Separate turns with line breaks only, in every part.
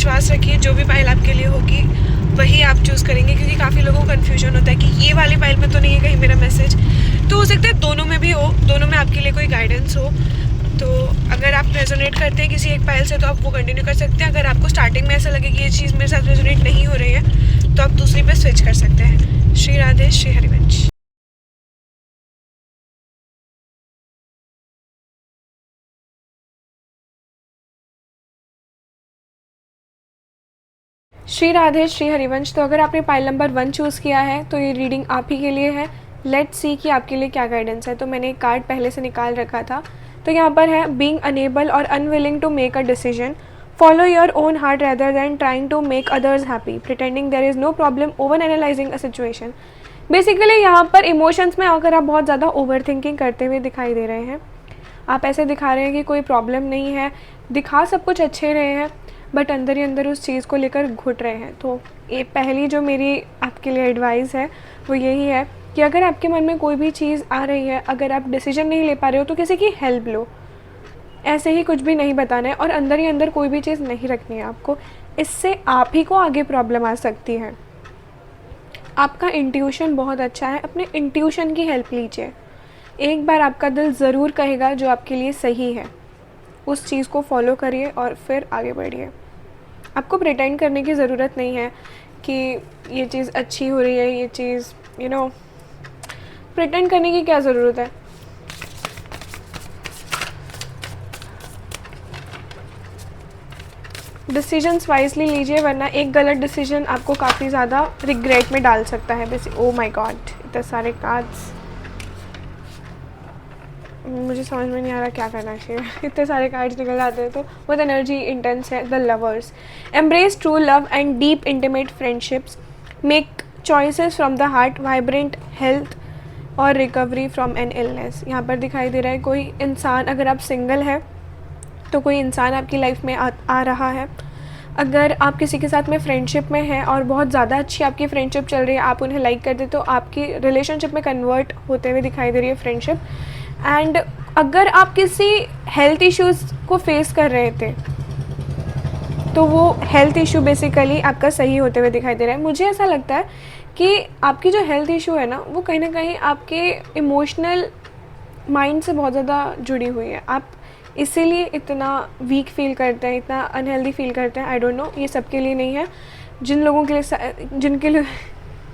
विश्वास रखिए, जो भी पाइल आपके लिए होगी वही आप चूज़ करेंगे, क्योंकि काफ़ी लोगों को कन्फ्यूजन होता है कि ये वाली पाइल में तो नहीं है कहीं मेरा मैसेज। तो हो सकता है दोनों में भी हो, दोनों में आपके लिए कोई गाइडेंस हो। तो अगर आप रेजोनेट करते हैं किसी एक पाइल से तो आप वो कंटिन्यू कर सकते हैं। अगर आपको स्टार्टिंग में ऐसा लगे कि ये चीज़ मेरे साथ रेजोनेट नहीं हो रही है तो आप दूसरी पे स्विच कर सकते हैं। श्री राधे, श्री हरिवंश। श्री राधे, श्री हरिवंश। तो अगर आपने पाइल नंबर 1 चूज़ किया है तो ये रीडिंग आप ही के लिए है। लेट्स सी कि आपके लिए क्या गाइडेंस है। तो मैंने एक कार्ड पहले से निकाल रखा था। तो यहाँ पर है बीइंग अनेबल और unwilling to make a decision, follow your own heart rather than trying to make others happy, pretending there is no problem, over analysing a situation. Basically यहाँ पर इमोशंस में अगर आप बहुत ज़्यादा ओवर थिंकिंग करते हुए दिखाई दे रहे हैं, आप ऐसे दिखा रहे हैं कि कोई प्रॉब्लम नहीं है, दिखा सब कुछ अच्छे रहे हैं, बट अंदर ही अंदर उस चीज़ को लेकर घुट रहे हैं। तो ये पहली जो मेरी आपके लिए एडवाइस है वो यही है कि अगर आपके मन में कोई भी चीज़ आ रही है, अगर आप डिसीजन नहीं ले पा रहे हो तो किसी की हेल्प लो। ऐसे ही कुछ भी नहीं बताना है और अंदर ही अंदर कोई भी चीज़ नहीं रखनी है आपको। इससे आप ही को आगे प्रॉब्लम आ सकती है। आपका इंट्यूशन बहुत अच्छा है, अपने इंट्यूशन की हेल्प लीजिए। एक बार आपका दिल ज़रूर कहेगा जो आपके लिए सही है, उस चीज़ को फॉलो करिए और फिर आगे बढ़िए। आपको प्रिटेंड करने की ज़रूरत नहीं है कि ये चीज़ अच्छी हो रही है, ये चीज़ प्रिटेंड करने की क्या ज़रूरत है। डिसीजंस वाइजली लीजिए, वरना एक गलत डिसीजन आपको काफ़ी ज़्यादा रिग्रेट में डाल सकता है। ओ माय गॉड, इतने सारे कार्ड्स, मुझे समझ में नहीं आ रहा क्या करना चाहिए। इतने सारे कार्ड्स निकल जाते हैं। तो बहुत एनर्जी इंटेंस है। The lovers, embrace true love and deep intimate friendships, make choices from the heart, vibrant health और रिकवरी फ्रॉम एन इलनेस। यहाँ पर दिखाई दे रहा है कोई इंसान, अगर आप सिंगल है तो कोई इंसान आपकी लाइफ में आ रहा है। अगर आप किसी के साथ में फ्रेंडशिप में हैं और बहुत ज़्यादा अच्छी आपकी फ्रेंडशिप चल रही है, आप उन्हें लाइक करते तो आपकी रिलेशनशिप में कन्वर्ट होते हुए दिखाई दे रही है फ्रेंडशिप। एंड अगर आप किसी हेल्थ इश्यूज़ को फेस कर रहे थे तो वो हेल्थ इशू बेसिकली आपका सही होते हुए दिखाई दे रहा है। मुझे ऐसा लगता है कि आपकी जो हेल्थ इशू है ना, वो कहीं ना कहीं आपके इमोशनल माइंड से बहुत ज़्यादा जुड़ी हुई है। आप इसीलिए इतना वीक फील करते हैं, इतना अनहेल्दी फील करते हैं। आई डोंट नो, ये सबके लिए नहीं है। जिन लोगों के लिए, जिनके लिए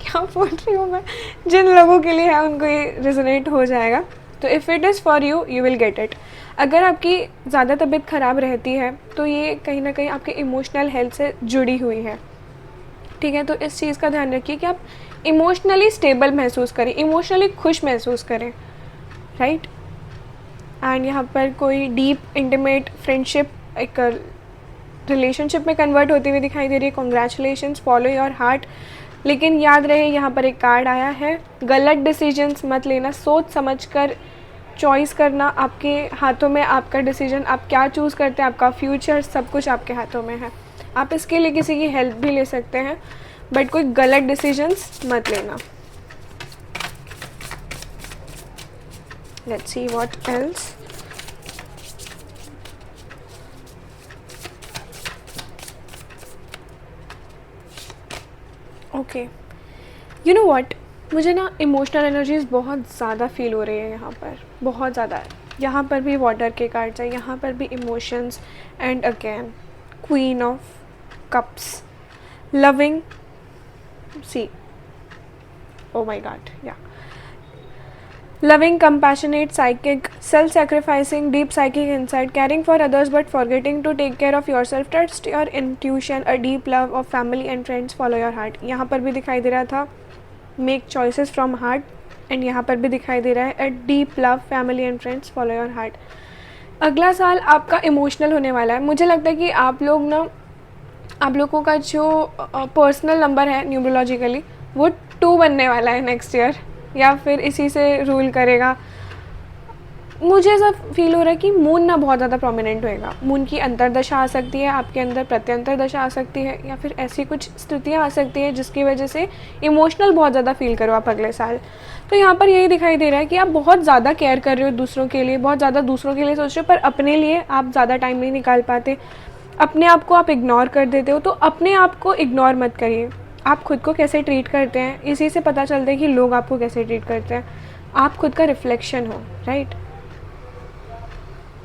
क्या बोल रही हूँ मैं, जिन लोगों के लिए है उनको ये रेजोनेट हो जाएगा। तो if it is for you, you will get it. अगर आपकी ज़्यादा तबीयत ख़राब रहती है तो ये कहीं ना कहीं आपके इमोशनल हेल्थ से जुड़ी हुई है, ठीक है। तो इस चीज़ का ध्यान रखिए कि आप इमोशनली स्टेबल महसूस करें, इमोशनली खुश महसूस करें, राइट। एंड यहाँ पर कोई डीप इंटीमेट फ्रेंडशिप एक रिलेशनशिप में कन्वर्ट होती हुई दिखाई दे रही है। Congratulations, follow your heart. लेकिन याद रहे, यहाँ पर एक कार्ड आया है, गलत डिसीजंस मत लेना, सोच समझकर चॉइस करना। आपके हाथों में आपका डिसीजन, आप क्या चूज़ करते हैं, आपका फ्यूचर, सब कुछ आपके हाथों में है। आप इसके लिए किसी की हेल्प भी ले सकते हैं, बट कोई गलत डिसीजंस मत लेना। Let's see what else. Okay, you know what, मुझे ना इमोशनल एनर्जीज बहुत ज़्यादा फील हो रही है यहाँ पर, बहुत ज़्यादा। यहाँ पर भी वाटर के कार्ड्स हैं, यहाँ पर भी emotions, and again queen of cups, loving, see, oh my god, या loving, compassionate, psychic, self-sacrificing, deep psychic insight, caring for others but forgetting to take care of yourself, trust your intuition, a deep love of family and friends, follow your heart। यहाँ पर भी दिखाई दे रहा था make choices from heart, and यहाँ पर भी दिखाई दे रहा है a deep love, family and friends, follow your heart। अगला साल आपका इमोशनल होने वाला है। मुझे लगता है कि आप लोगों का जो पर्सनल नंबर है न्यूमरोलॉजिकली वो 2 बनने वाला है नेक्स्ट ईयर, या फिर इसी से रूल करेगा। मुझे ऐसा फील हो रहा है कि मून ना बहुत ज़्यादा प्रोमिनेंट होएगा। मून की अंतर्दशा आ सकती है, आपके अंदर प्रत्यंतर दशा आ सकती है, या फिर ऐसी कुछ स्थितियाँ आ सकती हैं जिसकी वजह से इमोशनल बहुत ज़्यादा फील करो आप अगले साल। तो यहाँ पर यही दिखाई दे रहा है कि आप बहुत ज़्यादा केयर कर रहे हो दूसरों के लिए, बहुत ज़्यादा दूसरों के लिए सोच रहे हो, पर अपने लिए आप ज़्यादा टाइम नहीं निकाल पाते। अपने आप को आप इग्नोर कर देते हो, तो अपने आप को इग्नोर मत करिए। आप खुद को कैसे ट्रीट करते हैं इसी से पता चलता है कि लोग आपको कैसे ट्रीट करते हैं। आप खुद का रिफ्लेक्शन हो, राइट।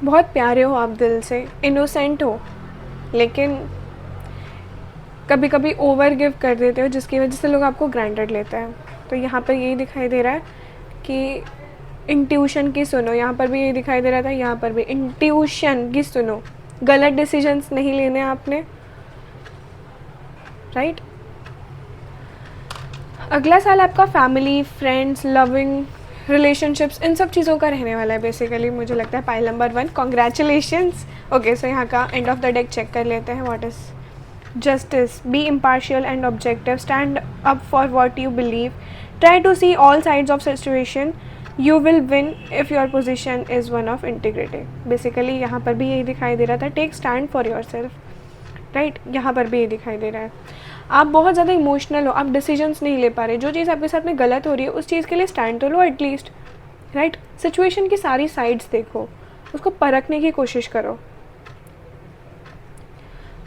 बहुत प्यारे हो आप दिल से, इनोसेंट हो, लेकिन कभी कभी ओवर गिव कर देते हो जिसकी वजह से लोग आपको ग्रांटेड लेते हैं। तो यहाँ पर यही दिखाई दे रहा है कि इंट्यूशन की सुनो, यहाँ पर भी यही दिखाई दे रहा था, यहाँ पर भी इंट्यूशन की सुनो। गलत डिसीजंस नहीं लेने आपने, राइट। अगला साल आपका फैमिली, फ्रेंड्स, लविंग रिलेशनशिप्स, इन सब चीज़ों का रहने वाला है बेसिकली, मुझे लगता है pile number 1। Congratulations. Okay, so यहाँ का end of the deck check कर लेते हैं। What is justice? Be impartial and objective, stand up for what you believe, try to see all sides of situation, you will win if your position is one of integrity. Basically यहाँ पर भी यही दिखाई दे रहा था, take stand for yourself, right. यहाँ पर भी यही दिखाई दे रहा है, आप बहुत ज़्यादा इमोशनल हो, आप डिसीजंस नहीं ले पा रहे। जो चीज़ आपके साथ में गलत हो रही है उस चीज़ के लिए स्टैंड तो लो एटलीस्ट, राइट। सिचुएशन की सारी साइड्स देखो, उसको परखने की कोशिश करो।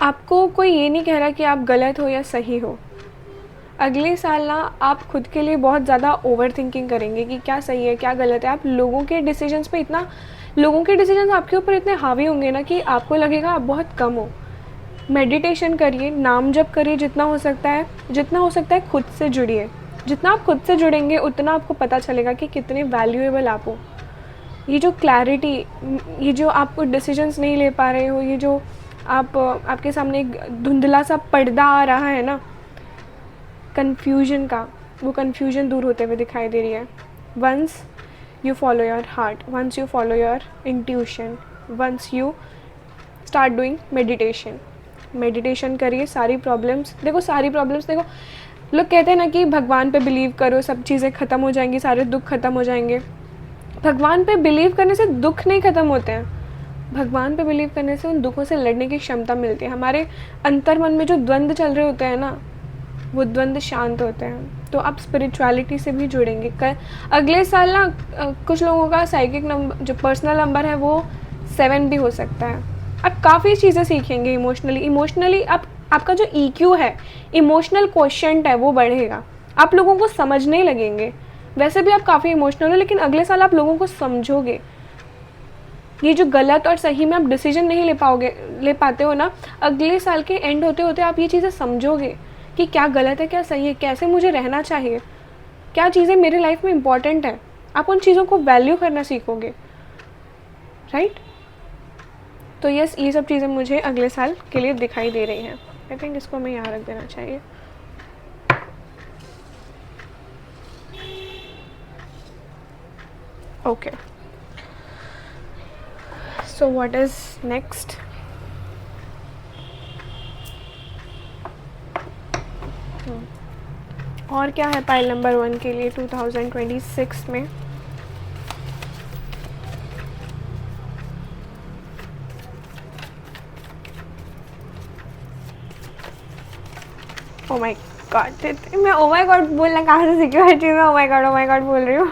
आपको कोई ये नहीं कह रहा कि आप गलत हो या सही हो। अगले साल ना आप खुद के लिए बहुत ज़्यादा ओवर थिंकिंग करेंगे कि क्या सही है क्या गलत है। आप लोगों के डिसीजंस पे इतना, लोगों के डिसीजंस आपके ऊपर इतने हावी होंगे ना कि आपको लगेगा आप बहुत कम हो। मेडिटेशन करिए, नाम जप करिए जितना हो सकता है खुद से जुड़िए। जितना आप खुद से जुड़ेंगे उतना आपको पता चलेगा कि कितने वैल्यूएबल आप हो। ये जो क्लैरिटी, ये जो आपको डिसीजंस नहीं ले पा रहे हो, ये जो आपके सामने एक धुंधला सा पर्दा आ रहा है ना कन्फ्यूजन का, वो कन्फ्यूजन दूर होते हुए दिखाई दे रही है। Once you follow your heart, once you follow your intuition, once you start doing meditation करिए। सारी प्रॉब्लम्स देखो, लोग कहते हैं ना कि भगवान पे बिलीव करो सब चीज़ें ख़त्म हो जाएंगी, सारे दुख ख़त्म हो जाएंगे। भगवान पे बिलीव करने से दुख नहीं ख़त्म होते हैं, भगवान पे बिलीव करने से उन दुखों से लड़ने की क्षमता मिलती है। हमारे अंतर मन में जो द्वंद्व चल रहे होते हैं ना, वो द्वंद्व शांत होते हैं। तो आप स्पिरिचुअलिटी से भी जुड़ेंगे। अगले साल ना कुछ लोगों का साइकिक नंबर, जो पर्सनल नंबर है, वो 7 भी हो सकता है। आप काफ़ी चीज़ें सीखेंगे इमोशनली आपका जो EQ है, इमोशनल क्वोशिएंट है, वो बढ़ेगा। आप लोगों को समझने लगेंगे। वैसे भी आप काफ़ी इमोशनल हो, लेकिन अगले साल आप लोगों को समझोगे। ये जो गलत और सही में आप डिसीजन नहीं ले पाते हो ना, अगले साल के एंड होते होते आप ये चीज़ें समझोगे कि क्या गलत है क्या सही है, कैसे मुझे रहना चाहिए, क्या चीज़ें मेरे लाइफ में इम्पॉर्टेंट है। आप उन चीज़ों को वैल्यू करना सीखोगे, राइट। तो यस, ये सब चीज़ें मुझे अगले साल के लिए दिखाई दे रही हैं। आई थिंक इसको हमें यहाँ रख देना चाहिए। Okay, so what is next? और क्या है पाइल नंबर 1 के लिए 2026 में? ओ माय गॉड, मैं ओ माय गॉड बोलना कहाँ से सीखी हर चीज़ में ओ माय गॉड बोल रही हूँ।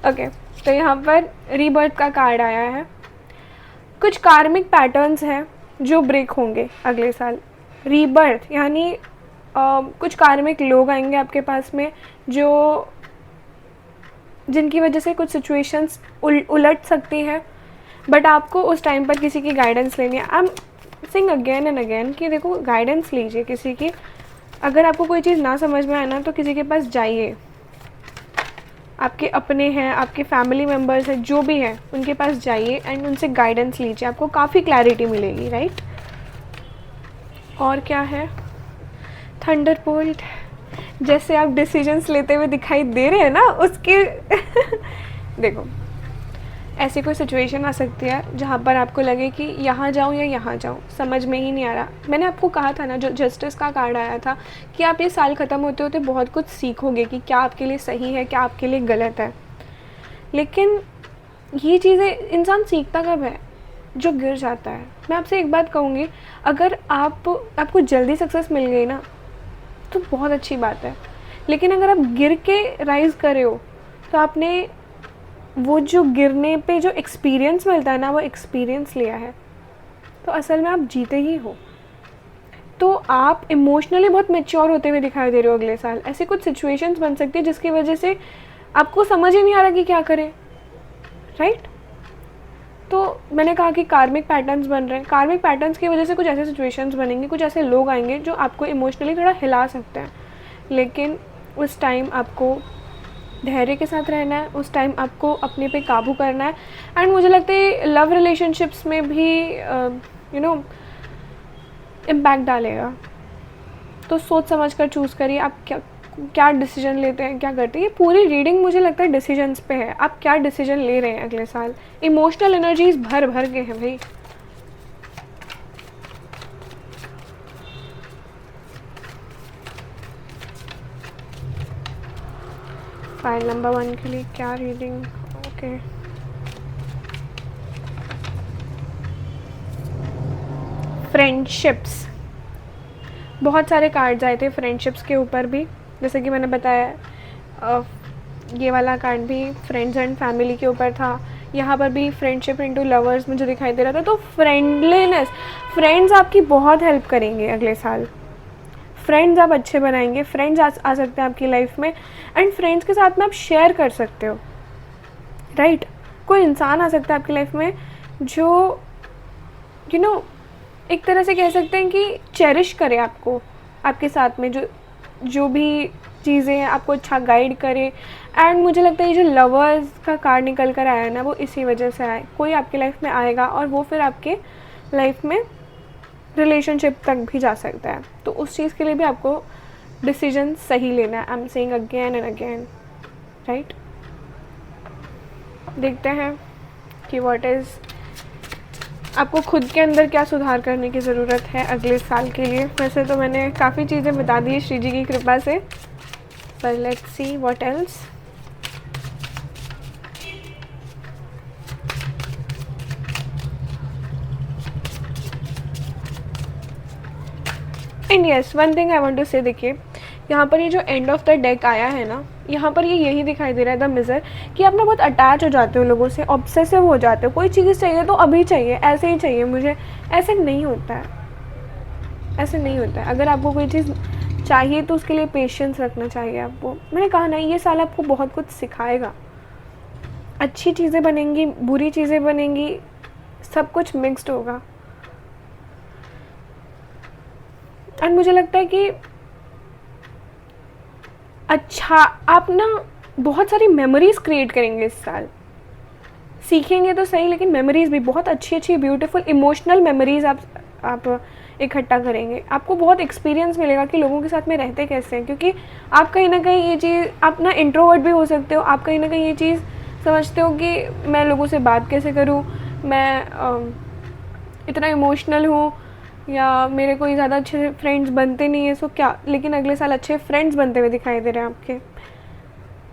ओके, तो यहाँ पर रीबर्थ का कार्ड आया है। कुछ कार्मिक पैटर्न्स हैं जो ब्रेक होंगे अगले साल। रीबर्थ यानी कुछ कार्मिक लोग आएंगे आपके पास में जिनकी वजह से कुछ सिचुएशंस उलट सकती है, बट आपको उस टाइम पर किसी की गाइडेंस लेनी है। I am saying again and again कि देखो, गाइडेंस लीजिए किसी की। अगर आपको कोई चीज़ ना समझ में आए ना, तो किसी के पास जाइए। आपके अपने हैं, आपके फैमिली मेम्बर्स हैं, जो भी हैं, उनके पास जाइए एंड उनसे गाइडेंस लीजिए। आपको काफ़ी क्लैरिटी मिलेगी, राइट। और क्या है? थंडरबोल्ट। जैसे आप डिसीजंस लेते हुए दिखाई दे रहे हैं ना, उसके देखो, ऐसी कोई सिचुएशन आ सकती है जहाँ पर आपको लगे कि यहाँ जाऊँ या यहाँ जाऊँ, समझ में ही नहीं आ रहा। मैंने आपको कहा था ना, जो जस्टिस का कार्ड आया था, कि आप ये साल ख़त्म होते होते बहुत कुछ सीखोगे कि क्या आपके लिए सही है, क्या आपके लिए गलत है। लेकिन ये चीज़ें इंसान सीखता कब है? जो गिर जाता है। मैं आपसे एक बात कहूँगी, अगर आपको जल्दी सक्सेस मिल गई ना, तो बहुत अच्छी बात है। लेकिन अगर आप गिर के राइज़ कर रहे हो, तो आपने वो जो गिरने पे जो एक्सपीरियंस मिलता है ना, वो एक्सपीरियंस लिया है। तो असल में आप जीते ही हो। तो आप इमोशनली बहुत मैच्योर होते हुए दिखाई दे रहे हो अगले साल। ऐसी कुछ सिचुएशंस बन सकती है जिसकी वजह से आपको समझ ही नहीं आ रहा कि क्या करें, राइट? तो मैंने कहा कि कार्मिक पैटर्न्स बन रहे हैं। कार्मिक पैटर्न्स की वजह से कुछ ऐसे सिचुएशंस बनेंगे, कुछ ऐसे लोग आएंगे जो आपको इमोशनली थोड़ा हिला सकते हैं, लेकिन उस टाइम आपको धैर्य के साथ रहना है, उस टाइम आपको अपने पे काबू करना है। एंड मुझे लगता है लव रिलेशनशिप्स में भी इम्पैक्ट डालेगा। तो सोच समझ कर चूज़ करिए आप क्या क्या डिसीजन लेते हैं, क्या करते हैं। ये पूरी रीडिंग मुझे लगता है डिसीजंस पे है, आप क्या डिसीजन ले रहे हैं अगले साल। इमोशनल एनर्जीज भर भर के हैं भाई। फाइल नंबर 1 के लिए क्या रीडिंग? Okay, friendships. बहुत सारे कार्ड्स आए थे फ्रेंडशिप्स के ऊपर भी, जैसे कि मैंने बताया ये वाला कार्ड भी फ्रेंड्स एंड फैमिली के ऊपर था। यहाँ पर भी फ्रेंडशिप इनटू लवर्स मुझे दिखाई दे रहा था। तो फ्रेंडलीनेस, फ्रेंड्स आपकी बहुत हेल्प करेंगे अगले साल। फ्रेंड्स आप अच्छे बनाएंगे, फ्रेंड्स आ सकते हैं आपकी लाइफ में, एंड फ्रेंड्स के साथ में आप शेयर कर सकते हो, राइट? कोई इंसान आ सकता है आपकी लाइफ में जो एक तरह से कह सकते हैं कि चेरिश करे आपको, आपके साथ में जो भी चीज़ें हैं आपको अच्छा गाइड करे। एंड मुझे लगता है ये जो लवर्स का कार्ड निकल कर आया है ना, वो इसी वजह से आए। कोई आपकी लाइफ में आएगा और वो फिर आपके लाइफ में रिलेशनशिप तक भी जा सकता है। तो उस चीज़ के लिए भी आपको डिसीजन सही लेना है। I am saying again and again, right? देखते हैं कि व्हाट इज़ आपको खुद के अंदर क्या सुधार करने की ज़रूरत है अगले साल के लिए। वैसे तो मैंने काफ़ी चीज़ें बता दी श्री जी की कृपा से, पर let's see what else. And yes, one thing I want to say, देखिए यहाँ पर ये जो एंड ऑफ द डेक आया है ना, यहाँ पर ये यही दिखाई दे रहा है द मिरर, कि आप ना बहुत अटैच हो जाते हो लोगों से, ऑब्सेसिव हो जाते हो। कोई चीज़ चाहिए तो अभी चाहिए, ऐसे ही चाहिए मुझे। ऐसे नहीं होता है, ऐसे नहीं होता है। अगर आपको कोई चीज़ चाहिए तो उसके लिए पेशेंस रखना चाहिए आपको। मैंने कहा ना, ये साल आपको बहुत कुछ सिखाएगा। अच्छी चीज़ें बनेंगी, बुरी चीज़ें बनेंगी, सब कुछ मिक्स्ड होगा। एंड मुझे लगता है कि अच्छा आप ना बहुत सारी मेमोरीज़ क्रिएट करेंगे इस साल। सीखेंगे तो सही, लेकिन मेमोरीज़ भी बहुत अच्छी अच्छी ब्यूटीफुल इमोशनल मेमोरीज़ आप इकट्ठा करेंगे। आपको बहुत एक्सपीरियंस मिलेगा कि लोगों के साथ में रहते कैसे हैं, क्योंकि आप कहीं ना कहीं ये चीज़, आप ना इंट्रोवर्ट भी हो सकते हो। आप कहीं ना कहीं ये चीज़ समझते हो कि मैं लोगों से बात कैसे करूँ, मैं इतना इमोशनल हूँ, या मेरे कोई ज़्यादा अच्छे फ्रेंड्स बनते नहीं है, सो क्या। लेकिन अगले साल अच्छे फ्रेंड्स बनते हुए दिखाई दे रहे हैं आपके।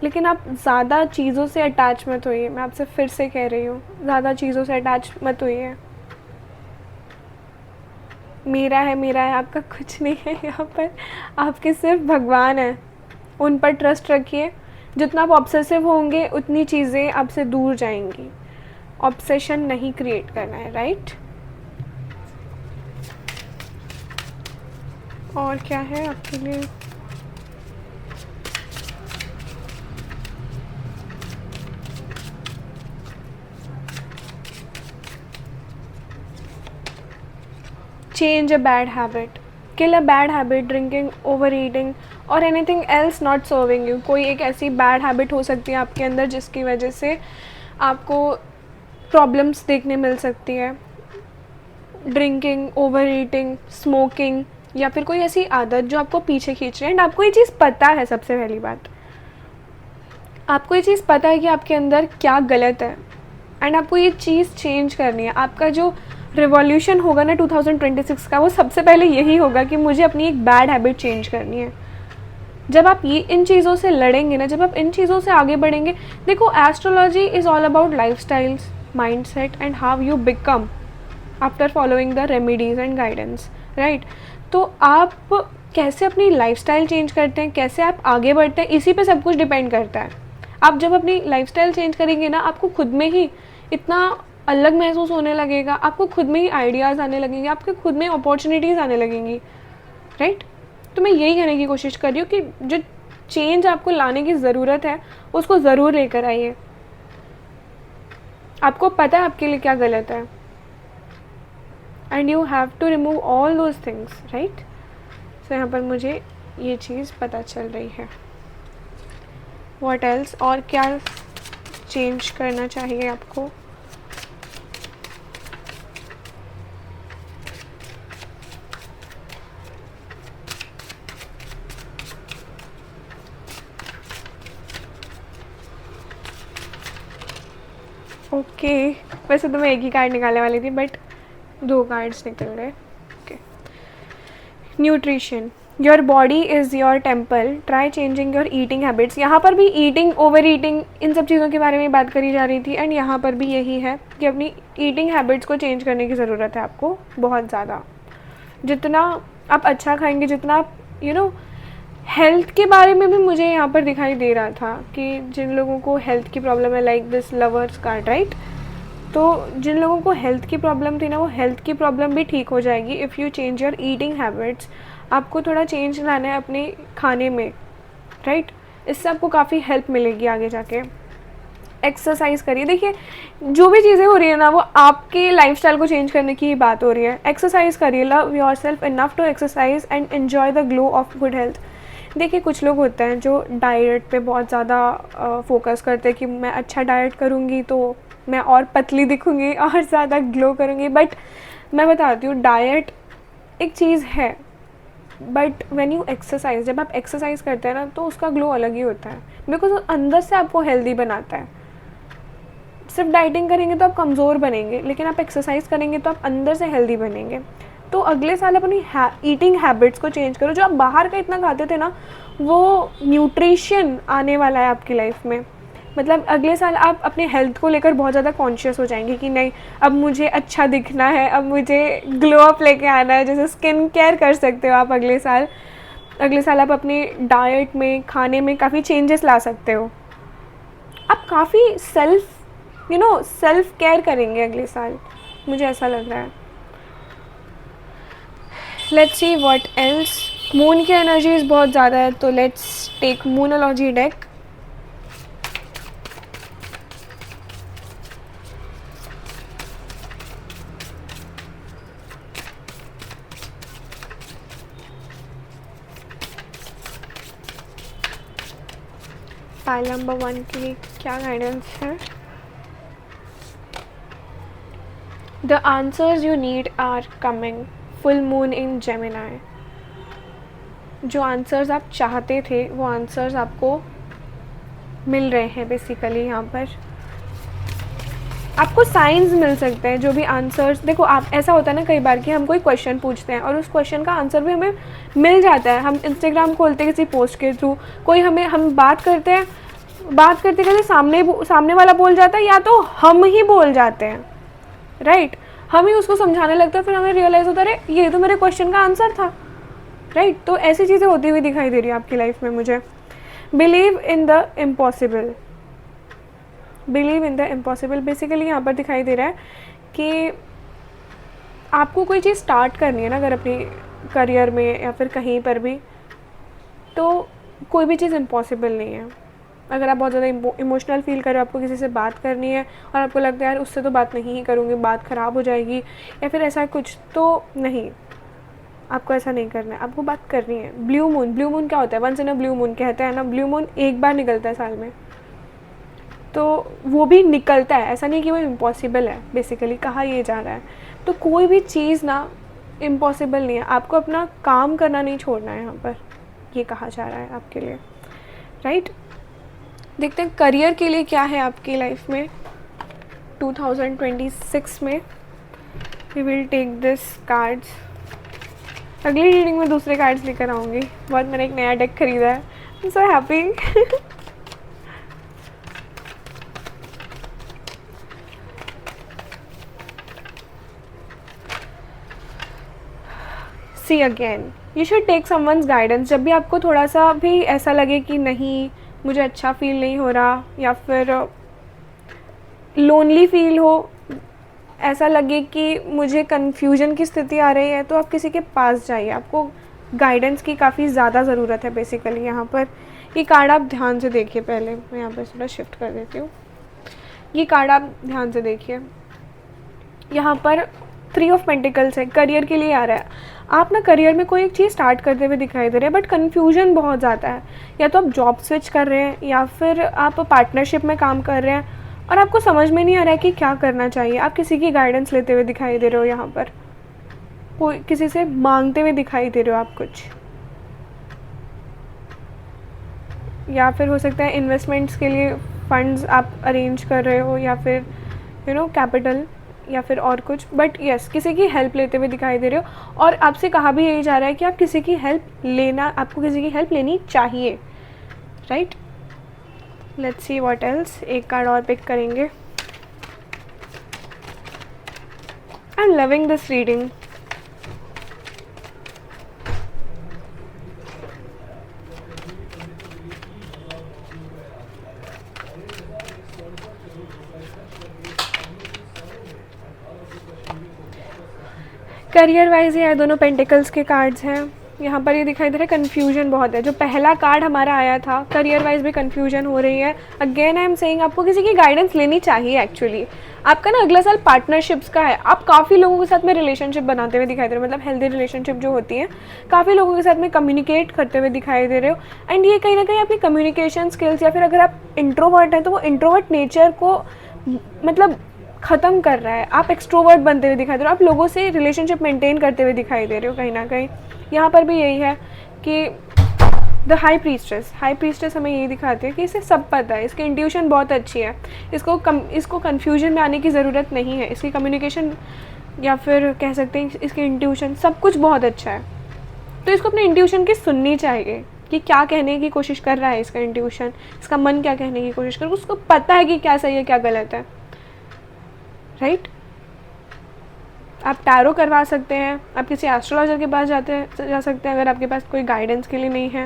लेकिन आप ज़्यादा चीज़ों से अटैच मत होइए, मैं आपसे फिर से कह रही हूँ, ज़्यादा चीज़ों से अटैच मत होइए। मेरा है आपका कुछ नहीं है यहाँ पर। आपके सिर्फ भगवान है, उन पर ट्रस्ट रखिए। जितना आप ऑब्सेसिव होंगे उतनी चीज़ें आपसे दूर जाएंगी। ऑब्सेशन नहीं क्रिएट करना है, राइट? और क्या है आपके लिए? Change a bad habit, kill a bad habit, drinking, over eating और anything else not serving you. कोई एक ऐसी बैड हैबिट हो सकती है आपके अंदर जिसकी वजह से आपको प्रॉब्लम्स देखने मिल सकती है। ड्रिंकिंग, ओवर ईटिंग, स्मोकिंग, या फिर कोई ऐसी आदत जो आपको पीछे खींच रही है। एंड आपको ये चीज़ पता है, सबसे पहली बात आपको ये चीज़ पता है कि आपके अंदर क्या गलत है, एंड आपको ये चीज़ चेंज करनी है। आपका जो रिवॉल्यूशन होगा ना 2026 का, वो सबसे पहले यही होगा कि मुझे अपनी एक बैड हैबिट चेंज करनी है। जब आप ये इन चीज़ों से लड़ेंगे ना, जब आप इन चीज़ों से आगे बढ़ेंगे, देखो astrology is all about life styles, mind set and how you become after following the remedies and guidance, right? तो आप कैसे अपनी लाइफस्टाइल चेंज करते हैं, कैसे आप आगे बढ़ते हैं, इसी पे सब कुछ डिपेंड करता है। आप जब अपनी लाइफस्टाइल चेंज करेंगे ना, आपको खुद में ही इतना अलग महसूस होने लगेगा, आपको खुद में ही आइडियाज़ आने लगेंगे, आपके खुद में अपॉर्चुनिटीज़ आने लगेंगी, राइट। तो मैं यही कहने की कोशिश कर रही हूँ कि जो चेंज आपको लाने की ज़रूरत है उसको ज़रूर लेकर आइए। आपको पता है आपके लिए क्या गलत है, and you have to remove all those things, right. So यहाँ पर मुझे ये चीज़ पता चल रही है। व्हाट एल्स, और क्या चेंज करना चाहिए आपको? ओके वैसे तो मैं एक ही कार्ड निकालने वाली थी, बट 2 कार्ड्स निकल गए। Okay, nutrition, your body is your temple, try changing your eating habits. यहाँ पर भी ईटिंग, ओवर ईटिंग, इन सब चीज़ों के बारे में बात करी जा रही थी, एंड यहाँ पर भी यही है कि अपनी ईटिंग हैबिट्स को चेंज करने की ज़रूरत है आपको बहुत ज़्यादा। जितना आप अच्छा खाएंगे, जितना आप हेल्थ के बारे में भी मुझे यहाँ पर दिखाई दे रहा था कि जिन लोगों को हेल्थ की प्रॉब्लम है, like this lovers card, right. तो जिन लोगों को हेल्थ की प्रॉब्लम थी ना, वो हेल्थ की प्रॉब्लम भी ठीक हो जाएगी if you change your eating habits. आपको थोड़ा चेंज लाना है अपने खाने में, राइट। इससे आपको काफ़ी हेल्प मिलेगी आगे जाके। एक्सरसाइज करिए। देखिए जो भी चीज़ें हो रही है ना, वो आपके लाइफस्टाइल को चेंज करने की बात हो रही है। एक्सरसाइज करिए, love yourself enough to exercise and enjoy the glow of good health. देखिए कुछ लोग होते हैं जो डाइट पे बहुत ज़्यादा फोकस करते हैं कि मैं अच्छा डाइट करूँगी तो मैं और पतली दिखूँगी और ज़्यादा ग्लो करूँगी, बट मैं बताती हूँ डाइट एक चीज़ है, बट व्हेन यू एक्सरसाइज, जब आप एक्सरसाइज करते हैं ना तो उसका ग्लो अलग ही होता है, बिकॉज अंदर से आपको हेल्दी बनाता है। सिर्फ डाइटिंग करेंगे तो आप कमज़ोर बनेंगे, लेकिन आप एक्सरसाइज करेंगे तो आप अंदर से हेल्दी बनेंगे। तो अगले साल अपनी ईटिंग हैबिट्स को चेंज करो। जो आप बाहर का इतना खाते थे ना, वो न्यूट्रिशन आने वाला है आपकी लाइफ में। मतलब अगले साल आप अपने हेल्थ को लेकर बहुत ज़्यादा कॉन्शियस हो जाएंगे कि नहीं, अब मुझे अच्छा दिखना है, अब मुझे ग्लो अप लेके आना है। जैसे स्किन केयर कर सकते हो आप अगले साल आप अपनी डाइट में, खाने में काफ़ी चेंजेस ला सकते हो। आप काफ़ी सेल्फ केयर करेंगे अगले साल, मुझे ऐसा लग रहा है। Let's see what else. Moon की एनर्जीज बहुत ज़्यादा है, तो let's take moonology deck. Pile number 1 के लिए क्या गाइडेंस है? The answers you need are coming, full moon in Gemini. जो आंसर्स आप चाहते थे वो आंसर्स आपको मिल रहे हैं। बेसिकली यहाँ पर आपको साइंस मिल सकते हैं। जो भी आंसर्स, देखो आप, ऐसा होता है ना कई बार कि हम कोई क्वेश्चन पूछते हैं और उस क्वेश्चन का आंसर भी हमें मिल जाता है। हम इंस्टाग्राम खोलते हैं किसी पोस्ट के थ्रू, कोई हम बात करते करते सामने वाला बोल जाता है, या तो हम ही बोल जाते हैं, राइट। हम ही उसको समझाने लगते हैं, फिर हमें रियलाइज़ होता है ये तो मेरे क्वेश्चन का आंसर था, राइट। तो ऐसी चीज़ें होती हुई दिखाई दे रही है आपकी लाइफ में मुझे। Believe in the impossible, basically यहाँ पर दिखाई दे रहा है कि आपको कोई चीज़ स्टार्ट करनी है ना, अगर अपनी करियर में या फिर कहीं पर भी, तो कोई भी चीज़ इम्पॉसिबल नहीं है। अगर आप बहुत ज़्यादा इमोशनल फील कर रहे हो, आपको किसी से बात करनी है और आपको लगता है यार उससे तो बात नहीं ही करूँगी, बात ख़राब हो जाएगी या फिर ऐसा कुछ, तो नहीं, आपको ऐसा नहीं करना है, आपको बात करनी है। ब्लू मून क्या होता है? Once in a blue moon कहते हैं ना, ब्लू मून एक बार निकलता है साल में, तो वो भी निकलता है, ऐसा नहीं कि वो इम्पॉसिबल है, बेसिकली कहा ये जा रहा है। तो कोई भी चीज़ ना इम्पॉसिबल नहीं है, आपको अपना काम करना नहीं छोड़ना है, यहाँ पर ये कहा जा रहा है आपके लिए, राइट। देखते हैं करियर के लिए क्या है आपकी लाइफ में 2026 में। We will take this cards. अगली रीडिंग में दूसरे कार्ड्स लेकर आऊँगी। बहुत, मैंने एक नया डेक खरीदा है, I am so happy. See again, you should take someone's guidance. जब भी आपको थोड़ा सा भी ऐसा लगे कि नहीं मुझे अच्छा फील नहीं हो रहा, या फिर लोनली फील हो, ऐसा लगे कि मुझे कन्फ्यूजन की स्थिति आ रही है तो आप किसी के पास जाइए, आपको गाइडेंस की काफ़ी ज़्यादा ज़रूरत है बेसिकली यहाँ पर। ये कार्ड आप ध्यान से देखिए, पहले मैं यहाँ पर थोड़ा शिफ्ट कर देती हूँ। ये कार्ड आप ध्यान से देखिए, यहाँ पर 3 ऑफ पेंटिकल्स है, करियर के लिए आ रहा है। आप ना करियर में कोई एक चीज़ स्टार्ट करते हुए दिखाई दे रहे हैं, बट कन्फ्यूजन बहुत ज़्यादा है। या तो आप जॉब स्विच कर रहे हैं या फिर आप पार्टनरशिप में काम कर रहे हैं और आपको समझ में नहीं आ रहा है कि क्या करना चाहिए। आप किसी की गाइडेंस लेते हुए दिखाई दे रहे हो, यहाँ पर कोई किसी से मांगते हुए दिखाई दे रहे हो आप कुछ, या फिर हो सकता है इन्वेस्टमेंट्स के लिए फंड्स आप अरेंज कर रहे हो, या फिर कैपिटल, या फिर और कुछ। बट यस, किसी की हेल्प लेते हुए दिखाई दे रहे हो और आपसे कहा भी यही जा रहा है कि आप किसी की हेल्प लेना, आपको किसी की हेल्प लेनी चाहिए, right. Let's see what else. एक कार्ड और पिक करेंगे। I am loving this reading. Career wise ये दोनों पेंटिकल्स के कार्ड्स हैं। यहाँ पर ये दिखाई दे रहा है कन्फ्यूजन बहुत है। जो पहला कार्ड हमारा आया था, करियर वाइज भी कन्फ्यूजन हो रही है। अगेन आई एम सेइंग, आपको किसी की गाइडेंस लेनी चाहिए एक्चुअली। आपका ना अगला साल पार्टनरशिप्स का है, आप काफ़ी लोगों के साथ में रिलेशनशिप बनाते हुए दिखाई दे रहे हो, मतलब हेल्दी रिलेशनशिप जो होती है, काफ़ी लोगों के साथ में कम्युनिकेट करते हुए दिखाई दे रहे हो। एंड ये कहीं ना कहीं आपकी कम्युनिकेशन स्किल्स, या फिर अगर आप इंट्रोवर्ट हैं तो वो इंट्रोवर्ट नेचर को मतलब ख़त्म कर रहा है। आप एक्सट्रोवर्ट बनते हुए दिखाई दे रहे हो, आप लोगों से रिलेशनशिप मेंटेन करते हुए दिखाई दे रहे हो कहीं ना कहीं। यहाँ पर भी यही है कि द हाई प्रीस्टेस हमें यही दिखाती है कि इसे सब पता है, इसकी इंट्यूशन बहुत अच्छी है, इसको कन्फ्यूजन में आने की ज़रूरत नहीं है, इसकी कम्युनिकेशन या फिर कह सकते हैं इसकी इंट्यूशन सब कुछ बहुत अच्छा है। तो इसको अपने इंट्यूशन की सुननी चाहिए कि क्या कहने की कोशिश कर रहा है इसका इंट्यूशन, इसका मन क्या कहने की कोशिश कर रहा है, उसको पता है कि क्या सही है क्या गलत है, राइट। आप टैरो करवा सकते हैं, आप किसी एस्ट्रोलॉजर के पास जा सकते हैं अगर आपके पास कोई गाइडेंस के लिए नहीं है।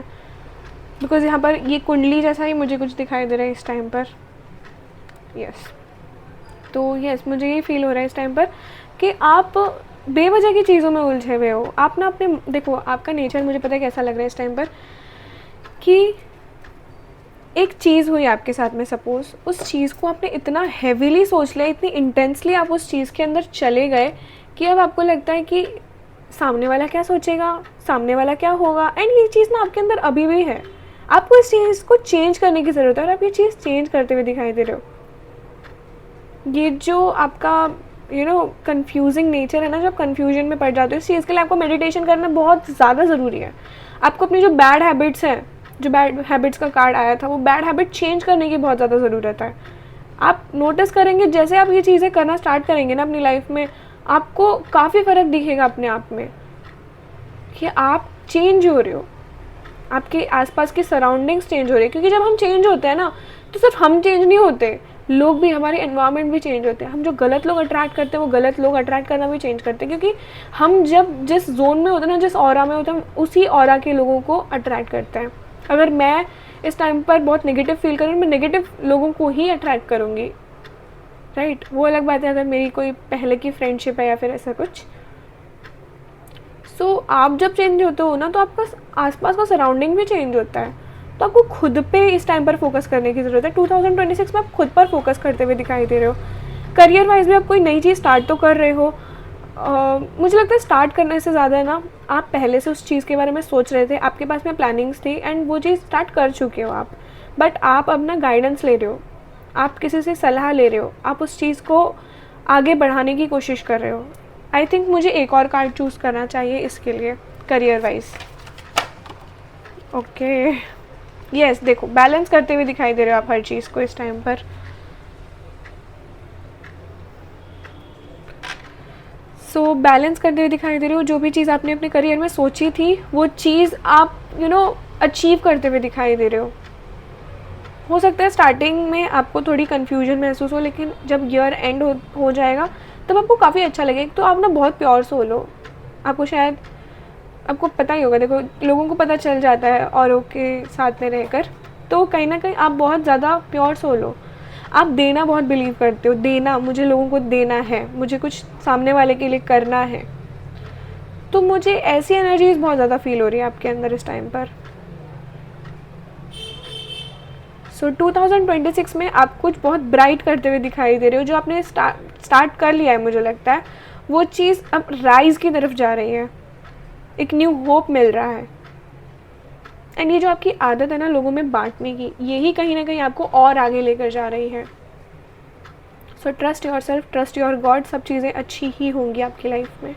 बिकॉज यहाँ पर ये कुंडली जैसा ही मुझे कुछ दिखाई दे रहा है इस टाइम पर। यस, तो यस, मुझे ये फील हो रहा है इस टाइम पर कि आप बेवजह की चीज़ों में उलझे हुए हो। आप ना अपने, देखो आपका नेचर मुझे पता है कैसा लग रहा है इस टाइम पर, कि एक चीज़ हुई आपके साथ में, सपोज़ उस चीज़ को आपने इतना हैवीली सोच लिया, इतनी इंटेंसली आप उस चीज़ के अंदर चले गए कि अब आपको लगता है कि सामने वाला क्या सोचेगा, सामने वाला क्या होगा। एंड ये चीज़ ना आपके अंदर अभी भी है, आपको इस चीज़ को चेंज करने की ज़रूरत है और आप ये चीज़ चेंज करते हुए दिखाई दे रहे हो। ये जो आपका कंफ्यूजिंग नेचर है ना, जब कंफ्यूजन में पड़ जाते हो, इस चीज़ के लिए आपको मेडिटेशन करना बहुत ज़्यादा ज़रूरी है। आपको अपनी जो बैड हैबिट्स हैं, जो बैड हैबिट्स का कार्ड आया था, वो बैड हैबिट चेंज करने की बहुत ज़्यादा ज़रूरत है। आप नोटिस करेंगे जैसे आप ये चीज़ें करना स्टार्ट करेंगे ना अपनी लाइफ में, आपको काफ़ी फ़र्क दिखेगा अपने आप में कि आप चेंज हो रहे हो, आपके आसपास की सराउंडिंग्स चेंज हो रही है। क्योंकि जब हम चेंज होते हैं ना, तो सिर्फ हम चेंज नहीं होते, लोग भी, हमारे एनवायरनमेंट भी चेंज होते हैं। हम जो गलत लोग अट्रैक्ट करते हैं वो गलत लोग अट्रैक्ट करना भी चेंज करते हैं, क्योंकि हम जब जिस जोन में होते हैं ना, जिस ऑरा में होते हैं, हम उसी ऑरा के लोगों को अट्रैक्ट करते हैं। अगर मैं इस टाइम पर बहुत नेगेटिव फील करूँ, मैं नेगेटिव लोगों को ही अट्रैक्ट करूँगी, राइट। वो अलग बात है अगर मेरी कोई पहले की फ्रेंडशिप है या फिर ऐसा कुछ। सो आप जब चेंज होते हो ना, तो आपका आसपास का सराउंडिंग भी चेंज होता है। तो आपको खुद पे इस टाइम पर फोकस करने की ज़रूरत है। 2026 में आप खुद पर फोकस करते हुए दिखाई दे रहे हो। करियर वाइज भी आप कोई नई चीज़ स्टार्ट तो कर रहे हो। मुझे लगता है स्टार्ट करने से ज़्यादा ना, आप पहले से उस चीज़ के बारे में सोच रहे थे, आपके पास में प्लानिंग्स थी एंड वो चीज़ स्टार्ट कर चुके हो आप। बट आप अब ना गाइडेंस ले रहे हो, आप किसी से सलाह ले रहे हो, आप उस चीज़ को आगे बढ़ाने की कोशिश कर रहे हो। आई थिंक मुझे एक और कार्ड चूज़ करना चाहिए इसके लिए करियर वाइज। ओके, यस, देखो बैलेंस करते हुए दिखाई दे रहे हो आप हर चीज़ को इस टाइम पर। सो बैलेंस करते हुए दिखाई दे रहे हो। जो भी चीज़ आपने अपने करियर में सोची थी, वो चीज़ आप अचीव करते हुए दिखाई दे रहे हो सकता है स्टार्टिंग में आपको थोड़ी कन्फ्यूजन महसूस हो, लेकिन जब ईयर एंड हो जाएगा तब आपको काफ़ी अच्छा लगेगा। तो आप ना बहुत प्योर सोल हो, आपको शायद, आपको पता ही होगा, देखो लोगों को पता चल जाता है औरों के साथ में रहकर, तो कहीं ना कहीं आप बहुत ज़्यादा प्योर सोल हो। आप देना बहुत बिलीव करते हो, देना, मुझे लोगों को देना है, मुझे कुछ सामने वाले के लिए करना है। तो मुझे ऐसी एनर्जीज बहुत ज़्यादा फील हो रही है आपके अंदर इस टाइम पर। सो 2026 में आप कुछ बहुत ब्राइट करते हुए दिखाई दे रहे हो। जो आपने स्टार्ट कर लिया है, मुझे लगता है वो चीज़ अब राइज की तरफ जा रही है, एक न्यू होप मिल रहा है। एंड ये जो आपकी आदत है ना लोगों में बांटने की, यही कहीं ना कहीं आपको और आगे लेकर जा रही है। So trust your self, trust your God, सब चीज़ें अच्छी ही होंगी आपकी लाइफ में।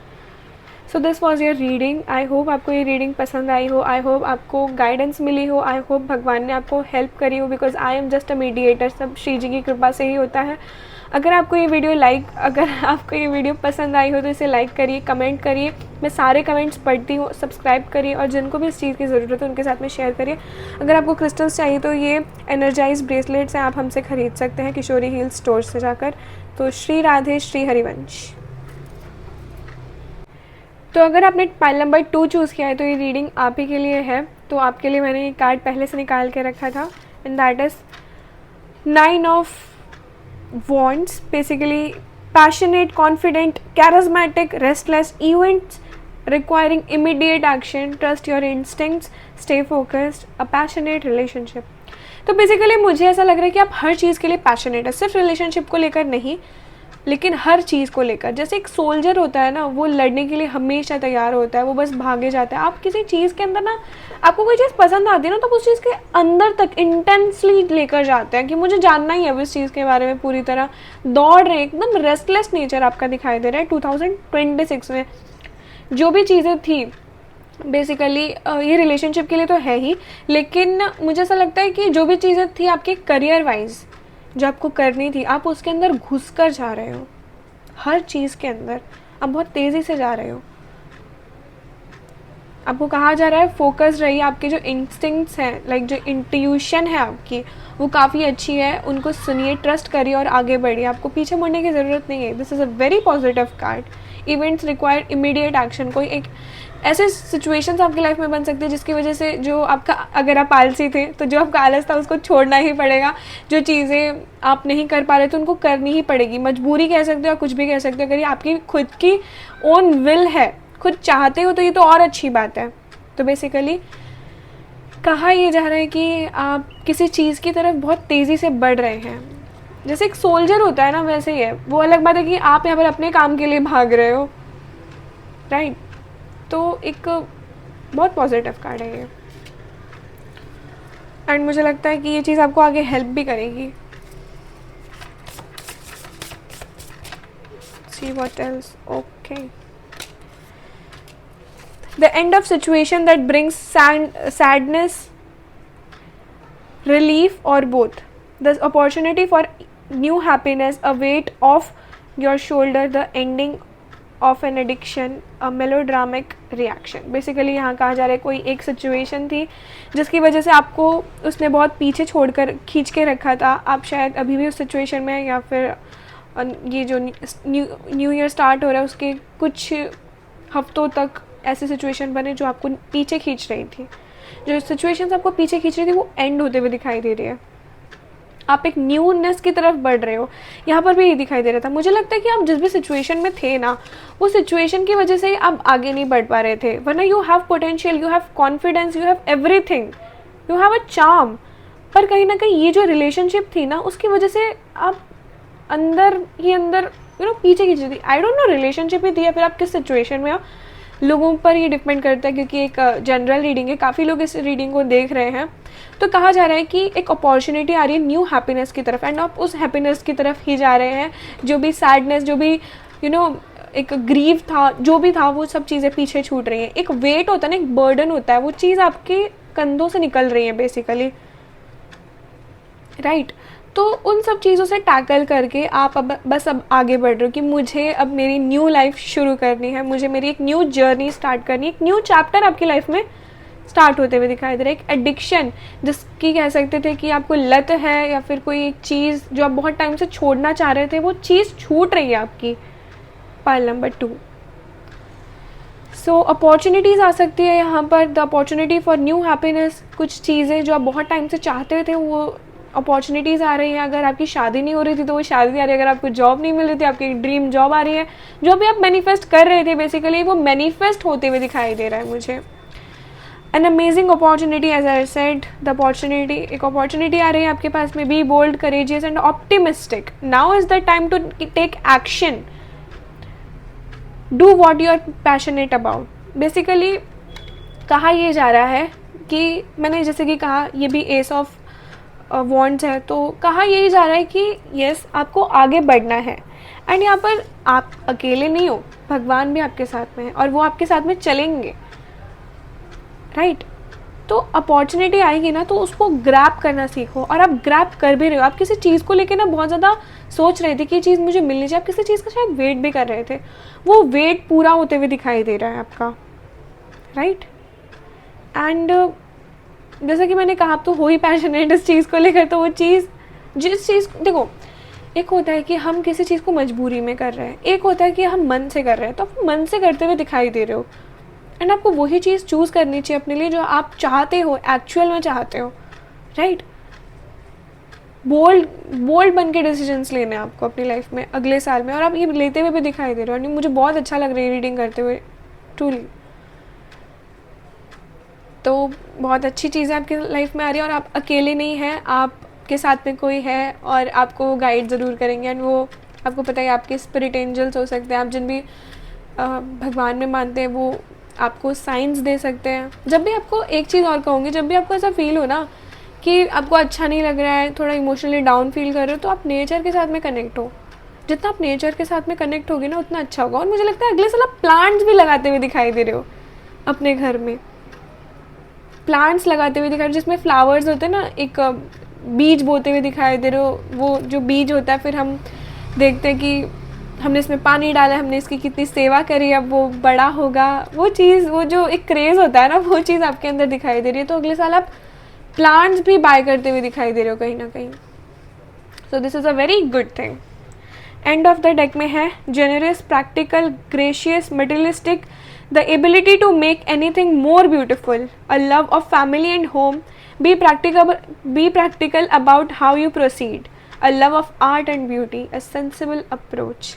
So this was your reading. I hope आपको ये रीडिंग पसंद आई हो, आई होप आपको गाइडेंस मिली हो, आई होप भगवान ने आपको हेल्प करी हो, because I am just a mediator, सब श्री जी की कृपा से ही होता है। अगर आपको ये वीडियो पसंद आई हो तो इसे लाइक करिए, कमेंट करिए, मैं सारे कमेंट्स पढ़ती हूँ, सब्सक्राइब करिए, और जिनको भी इस चीज़ की ज़रूरत है उनके साथ में शेयर करिए। अगर आपको क्रिस्टल्स चाहिए तो ये एनर्जाइज ब्रेसलेट्स हैं, आप हमसे ख़रीद सकते हैं किशोरी हिल स्टोर से जाकर। तो श्री राधे, श्री हरिवंश। तो अगर आपने पाइल नंबर 2 चूज़ किया है तो ये रीडिंग आप ही के लिए है। तो आपके लिए मैंने ये कार्ड पहले से निकाल के रखा था, and that is 9 of wands. Basically passionate, confident, charismatic, restless, events requiring immediate action, trust your instincts, stay focused, a passionate relationship. तो बेसिकली मुझे ऐसा लग रहा है कि आप हर चीज़ के लिए पैशनेट है, सिर्फ रिलेशनशिप को लेकर नहीं, लेकिन हर चीज़ को लेकर। जैसे एक सोल्जर होता है ना, वो लड़ने के लिए हमेशा तैयार होता है, वो बस भागे जाता है। आप किसी चीज़ के अंदर ना, आपको कोई चीज़ पसंद आती है ना, तो उस चीज़ के अंदर तक इंटेंसली लेकर जाते हैं कि मुझे जानना ही है उस चीज़ के बारे में, पूरी तरह दौड़ रहे हैं। एकदम रेस्टलेस नेचर आपका दिखाई दे रहा है 2026 में। जो भी चीज़ें थी बेसिकली ये रिलेशनशिप के लिए तो है ही, लेकिन मुझे ऐसा लगता है कि जो भी चीज़ें थी आपके करियर वाइज जो आपको करनी थी, आप उसके अंदर घुस कर जा रहे हो। हर चीज़ के अंदर आप बहुत तेज़ी से जा रहे हो। आपको कहा जा रहा है फोकस रहिए, आपके जो इंस्टिंक्ट्स हैं, लाइक जो इंट्यूशन है आपकी, वो काफ़ी अच्छी है, उनको सुनिए, ट्रस्ट करिए और आगे बढ़िए। आपको पीछे मुड़ने की ज़रूरत नहीं है। This is a very positive card. Events require immediate action. कोई एक ऐसे सिचुएशंस आपकी लाइफ में बन सकती है जिसकी वजह से जो आपका, अगर आप आलसी थे तो जो आपका आलस था उसको छोड़ना ही पड़ेगा। जो चीज़ें आप नहीं कर पा रहे तो उनको करनी ही पड़ेगी। मजबूरी कह सकते हो या कुछ भी कह सकते हो। अगर ये आपकी खुद की ओन विल है, खुद चाहते हो, तो ये तो और अच्छी बात है। तो बेसिकली कहा यह जा रहा है कि आप किसी चीज़ की तरफ बहुत तेज़ी से बढ़ रहे हैं। जैसे एक सोल्जर होता है ना, वैसे ही है। वो अलग बात है कि आप यहाँ पर अपने काम के लिए भाग रहे हो, राइट। तो एक बहुत पॉजिटिव कार्ड है ये, एंड मुझे लगता है कि ये चीज़ आपको आगे हेल्प भी करेगी। See what else. Okay, the end of situation that brings sadness, relief और both, the opportunity for new happiness, a weight of your shoulder, the ending of an addiction, a melodramatic reaction. Basically यहाँ कहा जा रहा है कोई एक situation थी जिसकी वजह से आपको उसने बहुत पीछे छोड़कर खींच के रखा था। आप शायद अभी भी उस सिचुएशन में, या फिर ये जो न्यू ईयर स्टार्ट हो रहा है उसके कुछ हफ्तों तक ऐसी सिचुएशन बने जो आपको पीछे खींच रही थी। जो सिचुएशन आपको पीछे खींच रही थी वो एंड होते हुए दिखाई दे रही है। आप एक न्यूनेस की तरफ बढ़ रहे हो। यहाँ पर भी ये दिखाई दे रहा था। मुझे लगता है कि आप जिस भी सिचुएशन में थे ना, वो सिचुएशन की वजह से आप आगे नहीं बढ़ पा रहे थे, वरना you have potential, you have confidence, you have everything, you have a charm. पर कहीं ना कहीं ये जो रिलेशनशिप थी ना, उसकी वजह से आप अंदर ही अंदर पीछे खींची थी। आई डोंट नो रिलेशनशिप ही थी या फिर आप किस सिचुएशन में हो, लोगों पर ये डिपेंड करता है, क्योंकि एक जनरल रीडिंग है, काफ़ी लोग इस रीडिंग को देख रहे हैं। तो कहा जा रहा है कि एक अपॉर्चुनिटी आ रही है न्यू हैप्पीनेस की तरफ, एंड आप उस हैप्पीनेस की तरफ ही जा रहे हैं। जो भी सैडनेस, जो भी एक ग्रीव था, जो भी था, वो सब चीज़ें पीछे छूट रही हैं। एक वेट होता है ना, एक बर्डन होता है, वो चीज़ आपके कंधों से निकल रही है बेसिकली, राइट। तो उन सब चीज़ों से टैकल करके आप अब बस आगे बढ़ रहे हो कि मुझे अब मेरी न्यू लाइफ शुरू करनी है, मुझे मेरी एक न्यू जर्नी स्टार्ट करनी है। एक न्यू चैप्टर आपकी लाइफ में स्टार्ट होते हुए दिखाई दे रहा है। एक एडिक्शन, जिसकी कह सकते थे कि आपको लत है, या फिर कोई एक चीज़ जो आप बहुत टाइम से छोड़ना चाह रहे थे, वो चीज़ छूट रही है आपकी। Pile number 2। सो अपॉर्चुनिटीज़ आ सकती है यहाँ पर, the opportunity for new happiness. कुछ चीज़ें जो आप बहुत टाइम से चाहते थे वो अपॉर्चुनिटीज़ आ रही हैं, अगर आपकी शादी नहीं हो रही थी तो वो शादी आ रही है, अगर आपको जॉब नहीं मिल रही थी आपकी ड्रीम जॉब आ रही है, जो भी आप मैनिफेस्ट कर रहे थे बेसिकली वो मैनिफेस्ट होते हुए दिखाई दे रहा है मुझे। An amazing opportunity, as I said the opportunity, एक अपॉर्चुनिटी आ रही है आपके पास में। Be bold, courageous and optimistic, now is the time to take action, do what you are passionate about. Basically कहा यह जा रहा है कि मैंने जैसे कि कहा ये भी एस ऑफ वॉन्ड्स है, तो कहा यही जा रहा है कि यस आपको आगे बढ़ना है। एंड यहाँ पर आप अकेले नहीं हो, भगवान भी आपके साथ में है और वो आपके साथ में चलेंगे, राइट। तो अपॉर्चुनिटी आएगी ना तो उसको ग्रैब करना सीखो, और आप ग्रैब कर भी रहे हो। आप किसी चीज़ को लेके ना बहुत ज़्यादा सोच रहे थे कि ये चीज़ मुझे मिलनी चाहिए, आप किसी चीज़ का शायद वेट भी कर रहे थे, वो वेट पूरा होते हुए दिखाई दे रहा है आपका, राइट। एंड जैसा कि मैंने कहा आप तो हो ही पैशनेट इस चीज़ को लेकर, तो वो चीज़ जिस चीज़, देखो एक होता है कि हम किसी चीज़ को मजबूरी में कर रहे हैं, एक होता है कि हम मन से कर रहे हैं, तो आप मन से करते हुए दिखाई दे रहे हो। एंड आपको वही चीज़ चूज़ करनी चाहिए अपने लिए जो आप चाहते हो, एक्चुअल में चाहते हो, राइट। बोल्ड बन के डिसीजंस लेने हैं आपको अपनी लाइफ में अगले साल में, और आप ये लेते हुए भी दिखाई दे रहे हो। मुझे बहुत अच्छा लग रहा है रीडिंग करते हुए, ट्रूली। तो बहुत अच्छी चीज़ें आपकी लाइफ में आ रही है, और आप अकेले नहीं हैं, आपके साथ में कोई है और आपको गाइड ज़रूर करेंगे। एंड वो आपको पता है आपके स्पिरिट एंजल्स हो सकते हैं, आप जिन भी भगवान में मानते हैं वो आपको साइंस दे सकते हैं। जब भी आपको एक चीज़ और कहूँगी, जब भी आपको ऐसा फील हो ना कि आपको अच्छा नहीं लग रहा है, थोड़ा इमोशनली डाउन फील कर रहे हो, तो आप नेचर के साथ में कनेक्ट हो। जितना आप नेचर के साथ में कनेक्ट होगे ना उतना अच्छा होगा। और मुझे लगता है अगले साल आप प्लांट्स भी लगाते हुए दिखाई दे रहे हो अपने घर में, प्लांट्स लगाते हुए दिखाई, जिसमें फ्लावर्स होते हैं ना, एक बीज बोते हुए दिखाई दे रहे हो। वो जो बीज होता है फिर हम देखते हैं कि हमने इसमें पानी डाला, हमने इसकी कितनी सेवा करी, अब वो बड़ा होगा। वो चीज़, वो जो एक क्रेज़ होता है ना, वो चीज़ आपके अंदर दिखाई दे रही है। तो अगले साल आप प्लांट्स भी बाय करते हुए दिखाई दे रहे हो कहीं ना कहीं। So this is a very good thing. End of the deck में है generous, practical, gracious, materialistic, the ability to make anything more beautiful, a love of family and home, be practical about how you proceed, a love of art and beauty, a sensible approach.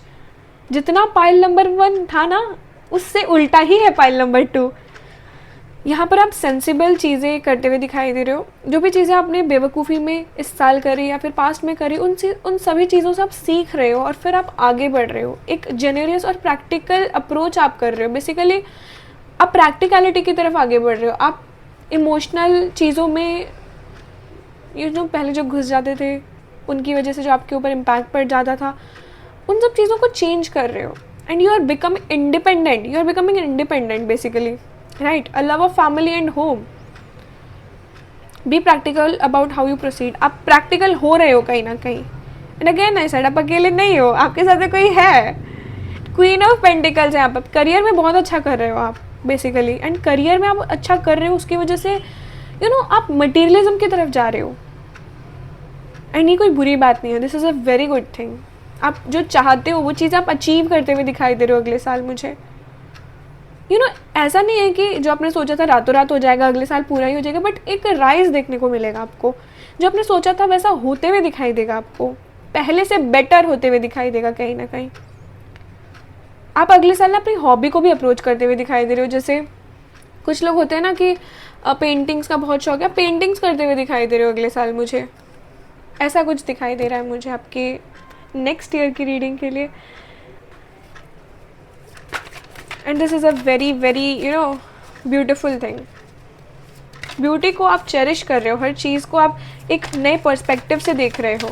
जितना pile number 1 था ना उससे उल्टा ही है pile number 2। यहाँ पर आप sensible चीज़ें करते हुए दिखाई दे रहे हो। जो भी चीज़ें आपने बेवकूफ़ी में इस साल करी या फिर पास्ट में करी, उन सभी चीज़ों से आप सीख रहे हो और फिर आप आगे बढ़ रहे हो। एक जेन्युइनस और प्रैक्टिकल अप्रोच आप कर रहे हो। बेसिकली आप प्रैक्टिकलिटी की तरफ आगे बढ़ रहे हो। आप इमोशनल चीज़ों में पहले जो घुस जाते थे उनकी वजह से जो आपके ऊपर इम्पैक्ट पड़ जाता था, उन सब चीज़ों को चेंज कर रहे हो। And you are becoming independent basically, right. A love of family and home, be practical about how you proceed. आप प्रैक्टिकल हो रहे हो कहीं ना कहीं। एंड अगेन आई सेड, आप अकेले नहीं हो, आपके साथ में कोई है। क्वीन ऑफ पेंटिकल्स है यहाँ पर। करियर में बहुत अच्छा कर रहे हो आप बेसिकली, एंड करियर में आप अच्छा कर रहे हो उसकी वजह से आप मटीरियलिज्म की तरफ जा रहे हो। एंड ये कोई बुरी बात नहीं है, this is a very good thing. आप जो चाहते हो वो चीज़ आप अचीव करते हुए दिखाई दे रहे हो अगले साल मुझे। ऐसा नहीं है कि जो आपने सोचा था रातों रात हो जाएगा, अगले साल पूरा ही हो जाएगा, बट एक राइज देखने को मिलेगा आपको। जो आपने सोचा था वैसा होते हुए दिखाई देगा आपको, पहले से बेटर होते हुए दिखाई देगा कहीं ना कहीं। आप अगले साल ना अपनी हॉबी को भी अप्रोच करते हुए दिखाई दे रहे हो। जैसे कुछ लोग होते हैं ना कि पेंटिंग्स का बहुत शौक है, पेंटिंग्स करते हुए दिखाई दे रहे हो अगले साल मुझे। ऐसा कुछ दिखाई दे रहा है मुझे आपके नेक्स्ट ईयर की रीडिंग के लिए। And this is a very very beautiful thing. Beauty को आप चेरिश कर रहे हो, हर चीज़ को आप एक नए पर्सपेक्टिव से देख रहे हो,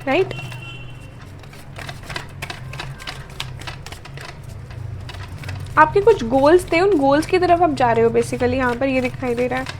राइट। आपके कुछ गोल्स थे, उन गोल्स की तरफ आप जा रहे हो बेसिकली, यहाँ पर ये दिखाई दे रहा है।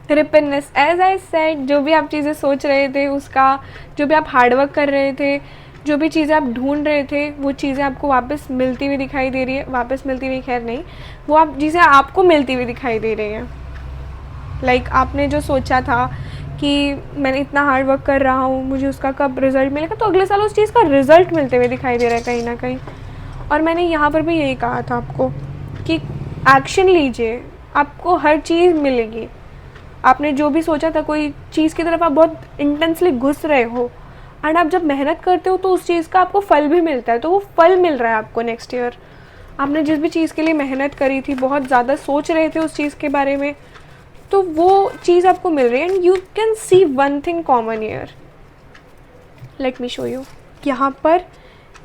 रिपेननेस, एज आई सेड, जो भी आप चीज़ें सोच रहे थे उसका, जो भी आप हार्डवर्क कर रहे थे, जो भी चीज़ें आप ढूंढ रहे थे, वो चीज़ें आपको वापस मिलती हुई दिखाई दे रही है। वापस मिलती हुई खैर नहीं, वो चीज़ें आपको मिलती हुई दिखाई दे रही हैं। लाइक आपने जो सोचा था कि मैंने इतना हार्ड वर्क कर रहा हूँ, मुझे उसका कब रिज़ल्ट मिलेगा, तो अगले साल उस चीज़ का रिज़ल्ट मिलते हुए दिखाई दे रहा है कहीं ना कहीं। और मैंने यहाँ पर भी यही कहा था आपको कि एक्शन लीजिए, आपको हर चीज़ मिलेगी। आपने जो भी सोचा था, कोई चीज़ की तरफ आप बहुत इंटेंसली घुस रहे हो, एंड आप जब मेहनत करते हो तो उस चीज़ का आपको फल भी मिलता है, तो वो फल मिल रहा है आपको नेक्स्ट ईयर। आपने जिस भी चीज़ के लिए मेहनत करी थी, बहुत ज़्यादा सोच रहे थे उस चीज़ के बारे में, तो वो चीज़ आपको मिल रही है। And you can see one thing common year, let me show you. यहाँ पर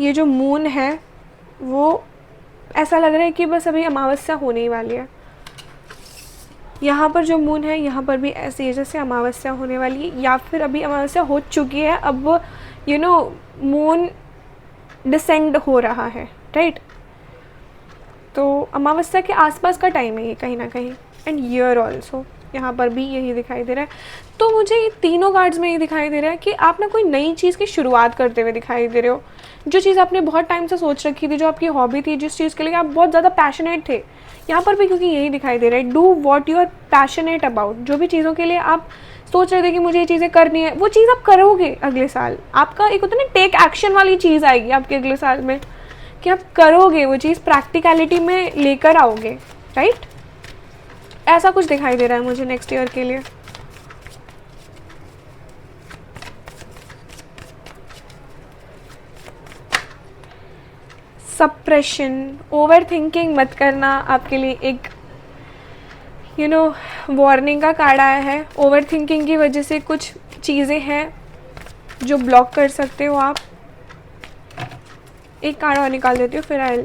ये जो मून है वो ऐसा लग रहा है कि बस अभी अमावस्या होने ही वाली है। यहाँ पर जो मून है यहाँ पर भी ऐसे ही जैसे अमावस्या होने वाली है, या फिर अभी अमावस्या हो चुकी है, अब यू नो मून डिसेंड हो रहा है, राइट। तो अमावस्या के आसपास का टाइम है ये कहीं ना कहीं। एंड ईयर ऑल्सो यहाँ पर भी यही दिखाई दे रहा है। तो मुझे ये तीनों कार्ड्स में ये दिखाई दे रहा है कि आप ना कोई नई चीज़ की शुरुआत करते हुए दिखाई दे रहे हो। जो चीज़ आपने बहुत टाइम से सोच रखी थी, जो आपकी हॉबी थी, जिस चीज़ के लिए आप बहुत ज़्यादा पैशनेट थे, यहाँ पर भी क्योंकि यही दिखाई दे रहा है, do what you are passionate about. जो भी चीज़ों के लिए आप सोच रहे थे कि मुझे ये चीज़ें करनी है, वो चीज़ आप करोगे अगले साल। आपका एक होता है ना टेक एक्शन वाली चीज़ आएगी आपके अगले साल में, कि आप करोगे वो चीज़, प्रैक्टिकलिटी में लेकर आओगे, राइट। ऐसा कुछ दिखाई दे रहा है मुझे नेक्स्ट ईयर के लिए। सप्रेशन, ओवर थिंकिंग मत करना, आपके लिए एक वार्निंग का कार्ड आया है। ओवर थिंकिंग की वजह से कुछ चीज़ें हैं जो ब्लॉक कर सकते हो आप। एक कार्ड और निकाल देती हूँ, फिर I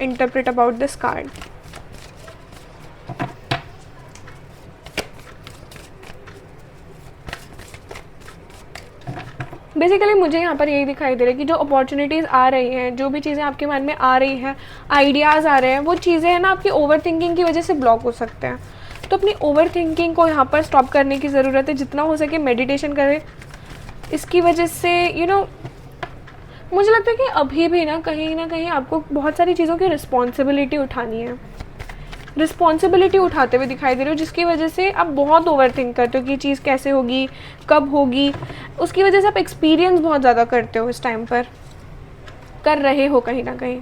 interpret about this card. Basically मुझे यहाँ पर यही दिखाई दे रहा है कि जो अपॉर्चुनिटीज़ आ रही हैं, जो भी चीज़ें आपके मन में आ रही हैं, आइडियाज़ आ रहे हैं, वो चीज़ें हैं ना आपकी ओवर थिंकिंग की वजह से ब्लॉक हो सकते हैं। तो अपनी ओवर थिंकिंग को यहाँ पर स्टॉप करने की ज़रूरत है। जितना हो सके मेडिटेशन करें। इसकी वजह से मुझे लगता है कि अभी भी ना कहीं आपको बहुत सारी चीज़ों की रिस्पॉन्सिबिलिटी उठानी है। रिस्पॉन्सिबिलिटी उठाते हुए दिखाई दे रहे हो, जिसकी वजह से आप बहुत ओवर थिंक करते हो कि चीज़ कैसे होगी, कब होगी। उसकी वजह से आप एक्सपीरियंस बहुत ज़्यादा करते हो, इस टाइम पर कर रहे हो कहीं ना कहीं।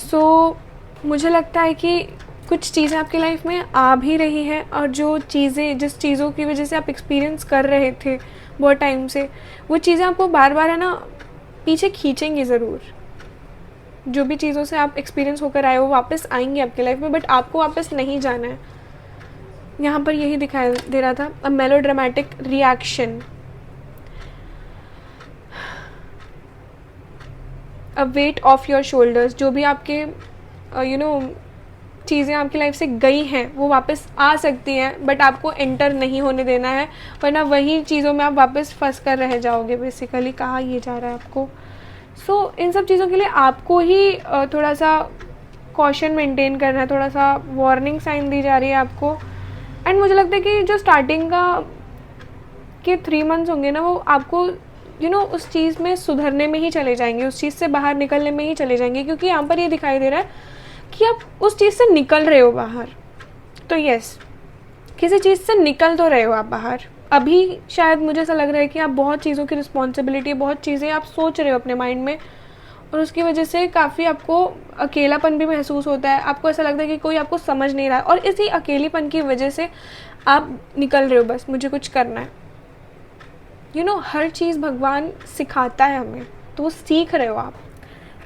सो मुझे लगता है कि कुछ चीज़ें आपकी लाइफ में आ भी रही हैं, और जो चीज़ें, जिस चीज़ों की वजह से आप एक्सपीरियंस कर रहे थे बहुत टाइम से, वो चीज़ें आपको बार बार है ना पीछे खींचेंगी ज़रूर। जो भी चीज़ों से आप एक्सपीरियंस होकर आए हो वापस आएंगे आपकी लाइफ में, बट आपको वापस नहीं जाना है। यहाँ पर यही दिखाई दे रहा था, a melodramatic reaction, a weight of your shoulders. जो भी आपके चीज़ें आपकी लाइफ से गई हैं वो वापस आ सकती हैं, बट आपको एंटर नहीं होने देना है, वरना वही चीज़ों में आप वापस फंस कर रह जाओगे। बेसिकली कहा ये जा रहा है आपको। सो इन सब चीज़ों के लिए आपको ही थोड़ा सा कॉशन मेंटेन करना है, थोड़ा सा वार्निंग साइन दी जा रही है आपको। एंड मुझे लगता है कि जो स्टार्टिंग का के 3 मंथ्स होंगे ना, वो आपको उस चीज़ में सुधरने में ही चले जाएंगे, उस चीज़ से बाहर निकलने में ही चले जाएंगे, क्योंकि यहाँ पर ये दिखाई दे रहा है कि आप उस चीज़ से निकल रहे हो बाहर। तो यस, किसी चीज़ से निकल तो रहे हो आप बाहर। अभी शायद मुझे ऐसा लग रहा है कि आप बहुत चीज़ों की रिस्पॉन्सिबिलिटी, बहुत चीज़ें आप सोच रहे हो अपने माइंड में, और उसकी वजह से काफ़ी आपको अकेलापन भी महसूस होता है। आपको ऐसा लगता है कि कोई आपको समझ नहीं रहा है, और इसी अकेलेपन की वजह से आप निकल रहे हो, बस मुझे कुछ करना है। हर चीज़ भगवान सिखाता है हमें, तो वो सीख रहे हो आप।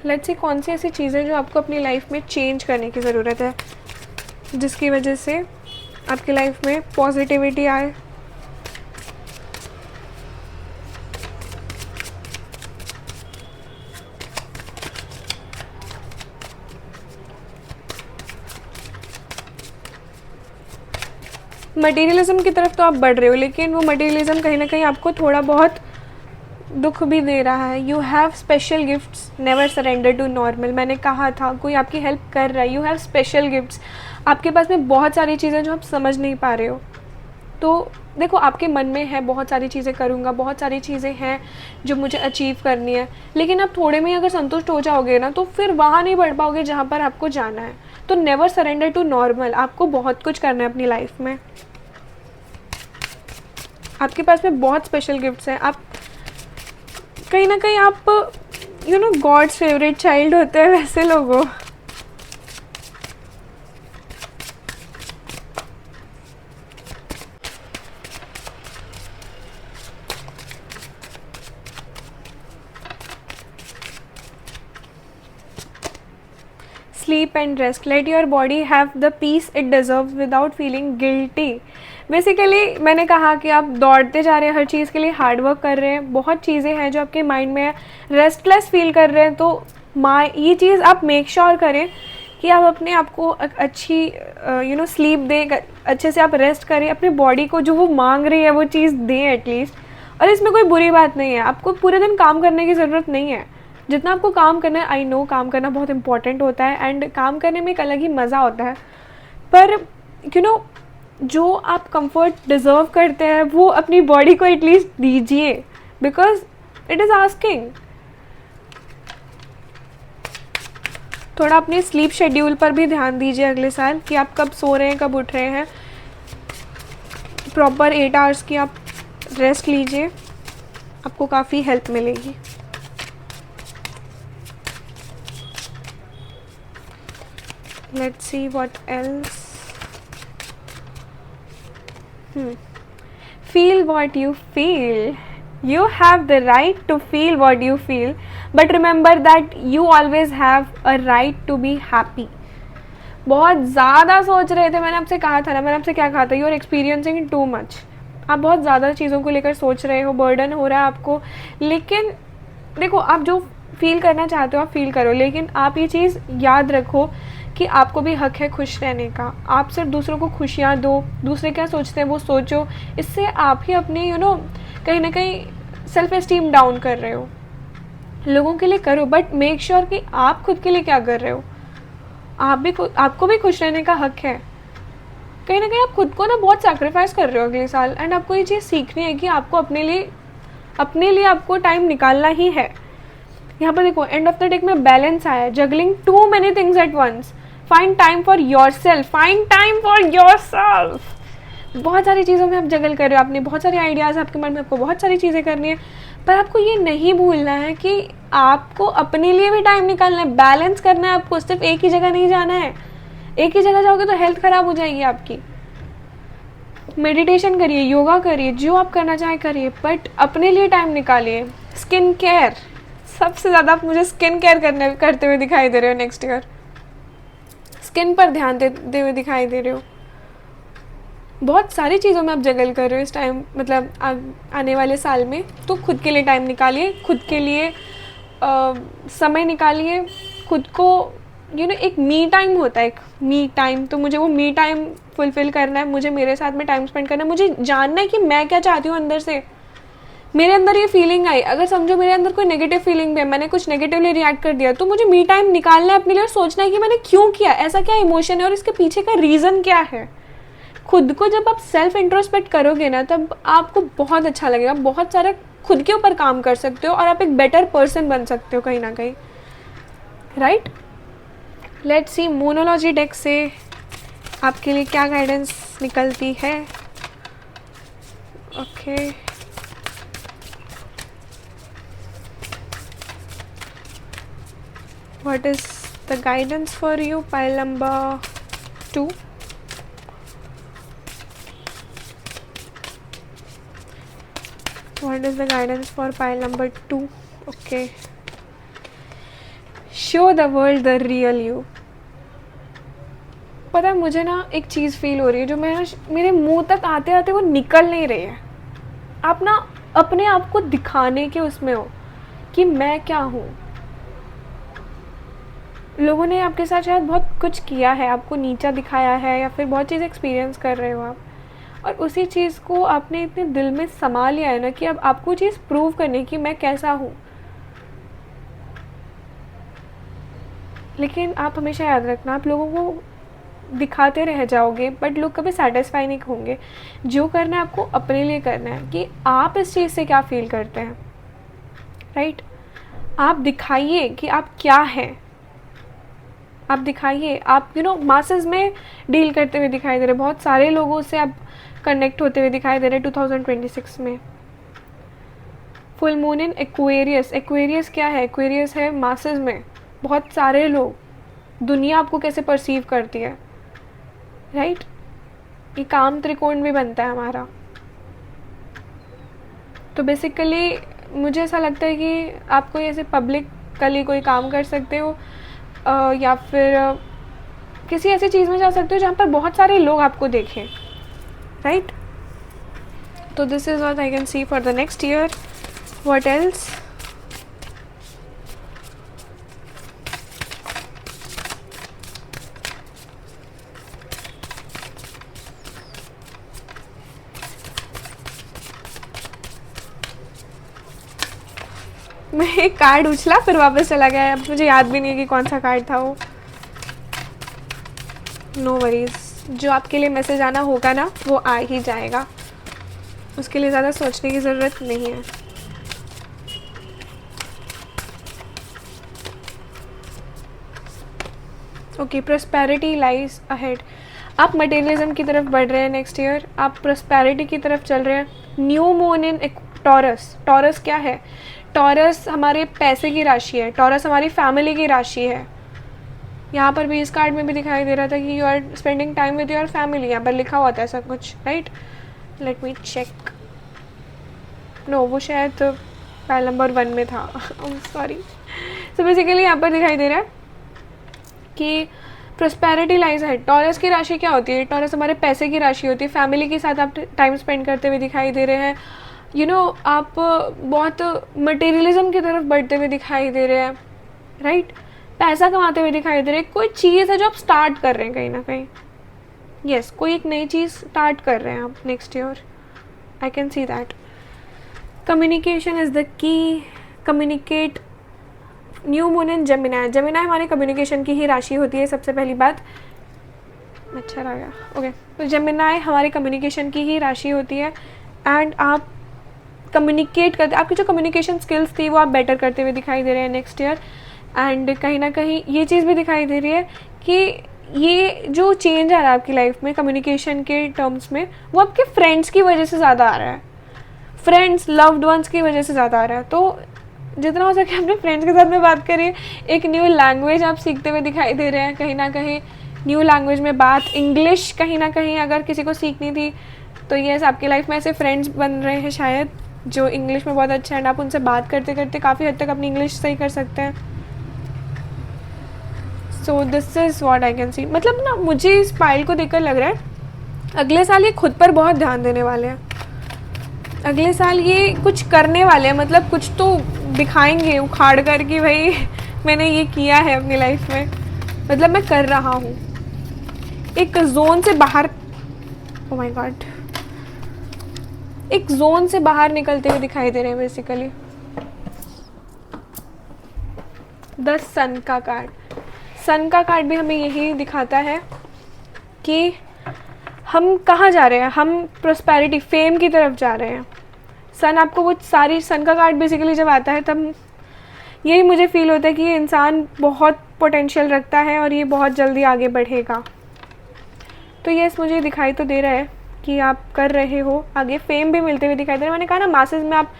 लेट्स सी कौन सी ऐसी चीज़ें जो आपको अपनी लाइफ में चेंज करने की ज़रूरत है, जिसकी वजह से आपकी लाइफ में पॉजिटिविटी आए। मटेरियलिज्म की तरफ तो आप बढ़ रहे हो, लेकिन वो मटेरियलिज्म कहीं ना कहीं आपको थोड़ा बहुत दुख भी दे रहा है। You have special gifts, never surrender to normal. मैंने कहा था कोई आपकी हेल्प कर रहा है, यू हैव स्पेशल गिफ्ट्स। आपके पास में बहुत सारी चीज़ें जो आप समझ नहीं पा रहे हो। तो देखो, आपके मन में है बहुत सारी चीज़ें करूँगा, बहुत सारी चीज़ें हैं जो मुझे अचीव करनी है, लेकिन आप थोड़े में अगर संतुष्ट हो जाओगे ना, तो फिर वहाँ नहीं बढ़ पाओगे जहाँ पर आपको जाना है। तो नेवर सरेंडर टू नॉर्मल, आपको बहुत कुछ करना है अपनी लाइफ में। आपके पास में बहुत स्पेशल गिफ्ट्स हैं। आप कहीं ना कहीं आप गॉड्स फेवरेट चाइल्ड होते हैं, वैसे लोग हो। Sleep and rest. Let your body have the peace it deserves without feeling guilty. Basically मैंने कहा कि आप दौड़ते जा रहे हैं, हर चीज़ के लिए हार्ड वर्क कर रहे हैं, बहुत चीज़ें हैं जो आपके माइंड में है, रेस्टलेस फील कर रहे हैं, तो ये चीज़ आप मेक श्योर करें कि आप अपने आप को अच्छी स्लीप दें, अच्छे से आप रेस्ट करें, अपनी बॉडी को जो वो मांग रही है वो चीज़ दें एटलीस्ट। और इसमें कोई बुरी बात नहीं है, आपको पूरे दिन काम करने की ज़रूरत नहीं है। जितना आपको काम करना है, आई नो काम करना बहुत इंपॉर्टेंट होता है एंड काम करने में एक अलग ही मज़ा होता है, पर जो आप कंफर्ट डिज़र्व करते हैं वो अपनी बॉडी को एटलीस्ट दीजिए, बिकॉज इट इज़ आस्किंग। थोड़ा अपने स्लीप शेड्यूल पर भी ध्यान दीजिए अगले साल कि आप कब सो रहे हैं, कब उठ रहे हैं। प्रॉपर 8 आवर्स की आप रेस्ट लीजिए, आपको काफ़ी हेल्प मिलेगी। Let's see what else. Feel what you feel. You have the right to feel what you feel, but remember that you always have a right to be happy. बहुत ज़्यादा सोच रहे थे, मैंने आपसे कहा था ना, मैंने आपसे क्या कहा था, you are experiencing too much. आप बहुत ज़्यादा चीज़ों को लेकर सोच रहे हो, बर्डन हो रहा है आपको। लेकिन देखो, आप जो फील करना चाहते हो आप फील करो, लेकिन आप ये चीज़ याद रखो कि आपको भी हक है खुश रहने का। आप सिर्फ दूसरों को खुशियाँ दो, दूसरे क्या सोचते हैं वो सोचो, इससे आप ही अपनी कहीं ना कहीं सेल्फ एस्टीम डाउन कर रहे हो। लोगों के लिए करो, बट मेक श्योर कि आप खुद के लिए क्या कर रहे हो। आपको भी खुश रहने का हक है। कहीं ना कहीं आप खुद को ना बहुत सैक्रिफाइस कर रहे हो अगले साल, एंड आपको ये चीज़ सीखनी है कि आपको अपने लिए आपको टाइम निकालना ही है। यहाँ पर देखो, एंड ऑफ द डे में बैलेंस आया है, juggling too many things at once. Find time for yourself, find time for yourself. बहुत सारी चीज़ों में आप जगल कर रहे हो, आपने बहुत सारे आइडियाज़ आपके मन में, आपको बहुत सारी चीज़ें करनी है, पर आपको ये नहीं भूलना है कि आपको अपने लिए भी टाइम निकालना है, बैलेंस करना है आपको। सिर्फ एक ही जगह नहीं जाना है, एक ही जगह जाओगे तो हेल्थ ख़राब हो जाएगी आपकी। मेडिटेशन करिए, योगा करिए, जो आप करना चाहें करिए, बट अपने लिए टाइम निकालिए। स्किन केयर, सबसे ज़्यादा आप मुझे स्किन केयर करते हुए दिखाई दे रहे हो नेक्स्ट ईयर। स्किन पर ध्यान देते हुए दिखाई दे रहे हो। बहुत सारी चीज़ों में आप जगल कर रहे हो इस टाइम, मतलब आने वाले साल में। तो खुद के लिए टाइम निकालिए, खुद के लिए समय निकालिए, खुद को एक मी टाइम होता है, एक मी टाइम। तो मुझे वो मी टाइम फुलफ़िल करना है, मुझे मेरे साथ में टाइम स्पेंड करना है, मुझे जानना है कि मैं क्या चाहती हूँ अंदर से। मेरे अंदर ये फीलिंग आई, अगर समझो मेरे अंदर कोई नेगेटिव फीलिंग भी है, मैंने कुछ नेगेटिवली रिएक्ट कर दिया, तो मुझे मी टाइम निकालना है अपने लिए और सोचना है कि मैंने क्यों किया, ऐसा क्या इमोशन है और इसके पीछे का रीज़न क्या है। खुद को जब आप सेल्फ इंट्रोस्पेक्ट करोगे ना, तब आपको बहुत अच्छा लगेगा, बहुत सारा खुद के ऊपर काम कर सकते हो और आप एक बेटर पर्सन बन सकते हो कहीं ना कहीं, राइट। लेट्स सी मोनोलॉजी डेक से आपके लिए क्या गाइडेंस निकलती है। Okay, what is the guidance for you, pile number 2? What is the guidance for pile number 2? Okay, show the world the real you. पता है, मुझे ना एक चीज़ फील हो रही है जो मेरे मुंह तक आते आते वो निकल नहीं रही है। आप ना अपने आप को दिखाने के उसमें हो कि मैं क्या हूँ। लोगों ने आपके साथ शायद बहुत कुछ किया है, आपको नीचा दिखाया है, या फिर बहुत चीज़ एक्सपीरियंस कर रहे हो आप, और उसी चीज़ को आपने इतने दिल में समा लिया है ना कि अब आपको चीज़ प्रूव करने की मैं कैसा हूँ। लेकिन आप हमेशा याद रखना, आप लोगों को दिखाते रह जाओगे बट लोग कभी सेटिस्फाई नहीं होंगे। जो करना है आपको अपने लिए करना है कि आप इस चीज़ से क्या फील करते हैं, राइट। आप दिखाइए कि आप क्या हैं, आप दिखाइए। आप मासेस में डील करते हुए दिखाई दे रहे, बहुत सारे लोगों से आप कनेक्ट होते हुए दिखाई दे रहे हैं 2026 में। फुल मून इन एक्वेरियस। एक्वेरियस क्या है? एक्वेरियस है मासेस में बहुत सारे लोग, दुनिया आपको कैसे परसीव करती है, राइट? ये काम त्रिकोण भी बनता है हमारा। तो बेसिकली मुझे ऐसा लगता है कि आप कोई ऐसे पब्लिकली कोई काम कर सकते हो या फिर किसी ऐसी चीज़ में जा सकते हो जहाँ पर बहुत सारे लोग आपको देखें, राइट? तो this is what I can see for the next year. What else? मैं एक कार्ड उछला फिर वापस चला गया, अब मुझे याद भी नहीं है कि कौन सा कार्ड था वो। नो वरीज, जो आपके लिए मैसेज आना होगा ना वो आ ही जाएगा, उसके लिए ज़्यादा सोचने की ज़रूरत नहीं है। Okay, prosperity lies ahead. आप मटेरियलिज्म की तरफ बढ़ रहे हैं नेक्स्ट ईयर, आप प्रॉस्पेरिटी की तरफ चल रहे हैं। New moon in taurus. Taurus क्या है? टॉरस हमारे पैसे की राशि है, टॉरस हमारी फैमिली की राशि है। यहाँ पर भी इस कार्ड में भी दिखाई दे रहा था कि you are spending time with your family, यहाँ पर लिखा हुआ था ऐसा कुछ, right? Let me check. No, वो शायद फाइल नंबर 1 में था। सॉरी। सो बेसिकली यहाँ पर दिखाई दे रहा है कि प्रॉस्पेरिटी लाइज है। टॉरस की राशि क्या होती है? टॉरस हमारे पैसे की राशि होती है। फैमिली के साथ आप टाइम स्पेंड करते हुए दिखाई दे रहे हैं। यू नो, आप बहुत मटेरियलिज्म की तरफ बढ़ते हुए दिखाई दे रहे हैं, राइट? पैसा कमाते हुए दिखाई दे रहे हैं। कोई चीज़ है जो आप स्टार्ट कर रहे हैं कहीं ना कहीं। यस, कोई एक नई चीज़ स्टार्ट कर रहे हैं आप next year. I can see that. Communication is the key. Communicate. New moon in Gemini. Gemini हमारे कम्युनिकेशन की ही राशि होती है, सबसे पहली बात। अच्छा रह गया। ओके, तो जेमिनाई हमारे कम्युनिकेशन की ही राशि होती है एंड आप कम्युनिकेट करते, आपकी जो कम्युनिकेशन स्किल्स थी वो आप बेटर करते हुए दिखाई दे रहे हैं नेक्स्ट ईयर। एंड कहीं ना कहीं ये चीज़ भी दिखाई दे रही है कि ये जो चेंज आ रहा है आपकी लाइफ में कम्युनिकेशन के टर्म्स में, वो आपके फ्रेंड्स की वजह से ज़्यादा आ रहा है। फ्रेंड्स, लव्ड वंस की वजह से ज़्यादा आ रहा है। तो जितना हो सके अपने फ्रेंड्स के साथ में बात करिए। एक न्यू लैंग्वेज आप सीखते हुए दिखाई दे रहे हैं कहीं ना कहीं। न्यू लैंग्वेज में बात, इंग्लिश कहीं ना कहीं अगर किसी को सीखनी थी तो यस, आपकी लाइफ में ऐसे फ्रेंड्स बन रहे हैं शायद जो इंग्लिश में बहुत अच्छे हैं एंड आप उनसे बात करते करते काफ़ी हद तक अपनी इंग्लिश सही कर सकते हैं। सो this is what I can see. मतलब ना, मुझे इस फाइल को देखकर लग रहा है अगले साल ये खुद पर बहुत ध्यान देने वाले हैं। अगले साल ये कुछ करने वाले हैं, मतलब कुछ तो दिखाएंगे उखाड़ कर कि भाई मैंने ये किया है अपनी लाइफ में, मतलब मैं कर रहा हूँ। एक जोन से बाहर, ओह माय गॉड, एक जोन से बाहर निकलते हुए दिखाई दे रहे हैं बेसिकली। द सन का कार्ड। सन का कार्ड भी हमें यही दिखाता है कि हम कहाँ जा रहे हैं। हम प्रॉस्पेरिटी, फेम की तरफ जा रहे हैं। सन आपको वो सारी, सन का कार्ड बेसिकली जब आता है तब यही मुझे फील होता है कि ये इंसान बहुत पोटेंशियल रखता है और ये बहुत जल्दी आगे बढ़ेगा। तो यस, मुझे दिखाई तो दे रहा है कि आप कर रहे हो आगे, फेम भी मिलते हुए दिखाई दे रहे हैं। मैंने कहा ना, मासेस में आप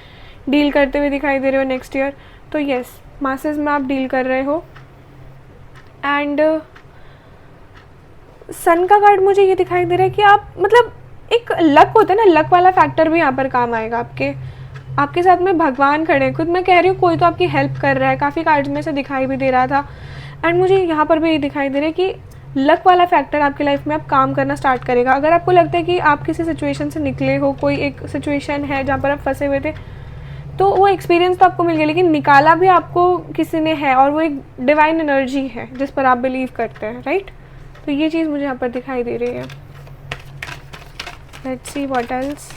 डील करते हुए दिखाई दे रहे हो नेक्स्ट ईयर। तो यस, मासेस में आप डील कर रहे हो। एंड सन का कार्ड मुझे ये दिखाई दे रहा है कि आप, मतलब एक लक होता है ना, लक वाला फैक्टर भी यहाँ पर काम आएगा आपके साथ में भगवान खड़े हैं। खुद मैं कह रही हूँ, कोई तो आपकी हेल्प कर रहा है। काफ़ी कार्ड्स में से दिखाई भी दे रहा था एंड मुझे यहाँ पर भी ये दिखाई दे रहा है कि लक वाला फैक्टर आपकी लाइफ में आप काम करना स्टार्ट करेगा। अगर आपको लगता है कि आप किसी सिचुएशन से निकले हो, कोई एक सिचुएशन है जहाँ पर आप फंसे हुए थे, तो वो एक्सपीरियंस तो आपको मिल गया, लेकिन निकाला भी आपको किसी ने है और वो एक डिवाइन एनर्जी है जिस पर आप बिलीव करते हैं, राइट? तो ये चीज़ मुझे यहाँ पर दिखाई दे रही है। Let's see what else.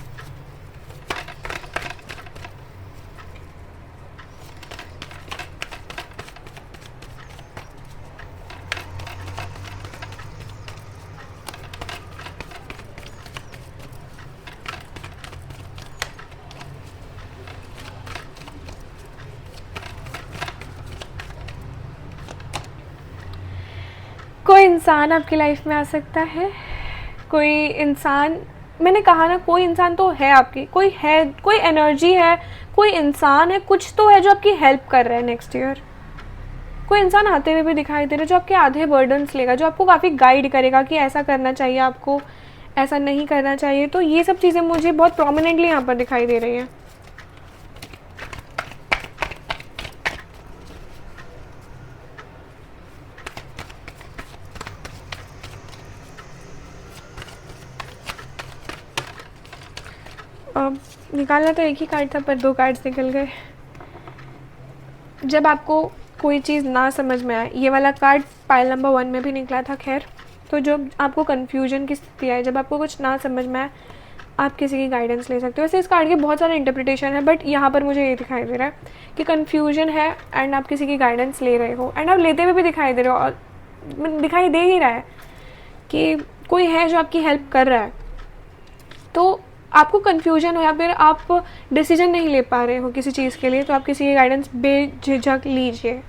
कोई इंसान आपकी लाइफ में आ सकता है। कोई इंसान मैंने कहा ना, कोई इंसान तो है आपकी, कोई है, कोई एनर्जी है, कोई इंसान है, कुछ तो है जो आपकी हेल्प कर रहा है नेक्स्ट ईयर। कोई इंसान आते हुए भी दिखाई दे रहा है जो आपके आधे बर्डन्स लेगा, जो आपको काफ़ी गाइड करेगा कि ऐसा करना चाहिए आपको, ऐसा नहीं करना चाहिए। तो ये सब चीज़ें मुझे बहुत प्रोमिनेंटली यहाँ पर दिखाई दे रही हैं। अब निकालना तो एक ही कार्ड था पर दो कार्ड्स निकल गए। जब आपको कोई चीज़ ना समझ में आए, ये वाला कार्ड पाइल नंबर 1 में भी निकला था। खैर, तो जब आपको कन्फ्यूजन की स्थिति आए, जब आपको कुछ ना समझ में आए, आप किसी की गाइडेंस ले सकते हो। वैसे इस कार्ड के बहुत सारे इंटरप्रिटेशन है, बट यहाँ पर मुझे ये दिखाई दे रहा है कि कन्फ्यूजन है एंड आप किसी की गाइडेंस ले रहे हो, एंड आप लेते हुए भी दिखाई दे रहे हो, और दिखाई दे ही रहा है कि कोई है जो आपकी हेल्प कर रहा है। तो आपको कन्फ्यूजन हो या फिर आप डिसीजन नहीं ले पा रहे हो किसी चीज़ के लिए, तो आप किसी की गाइडेंस बेझिझक लीजिए,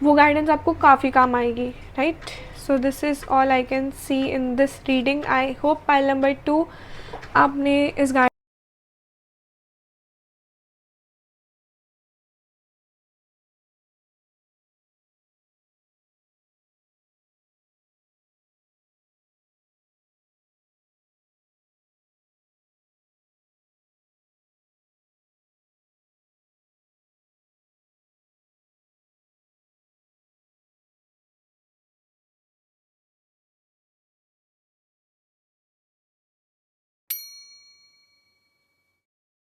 वो गाइडेंस आपको काफ़ी काम आएगी, right. So this is all I can see in this reading. I hope pile number 2 आपने इस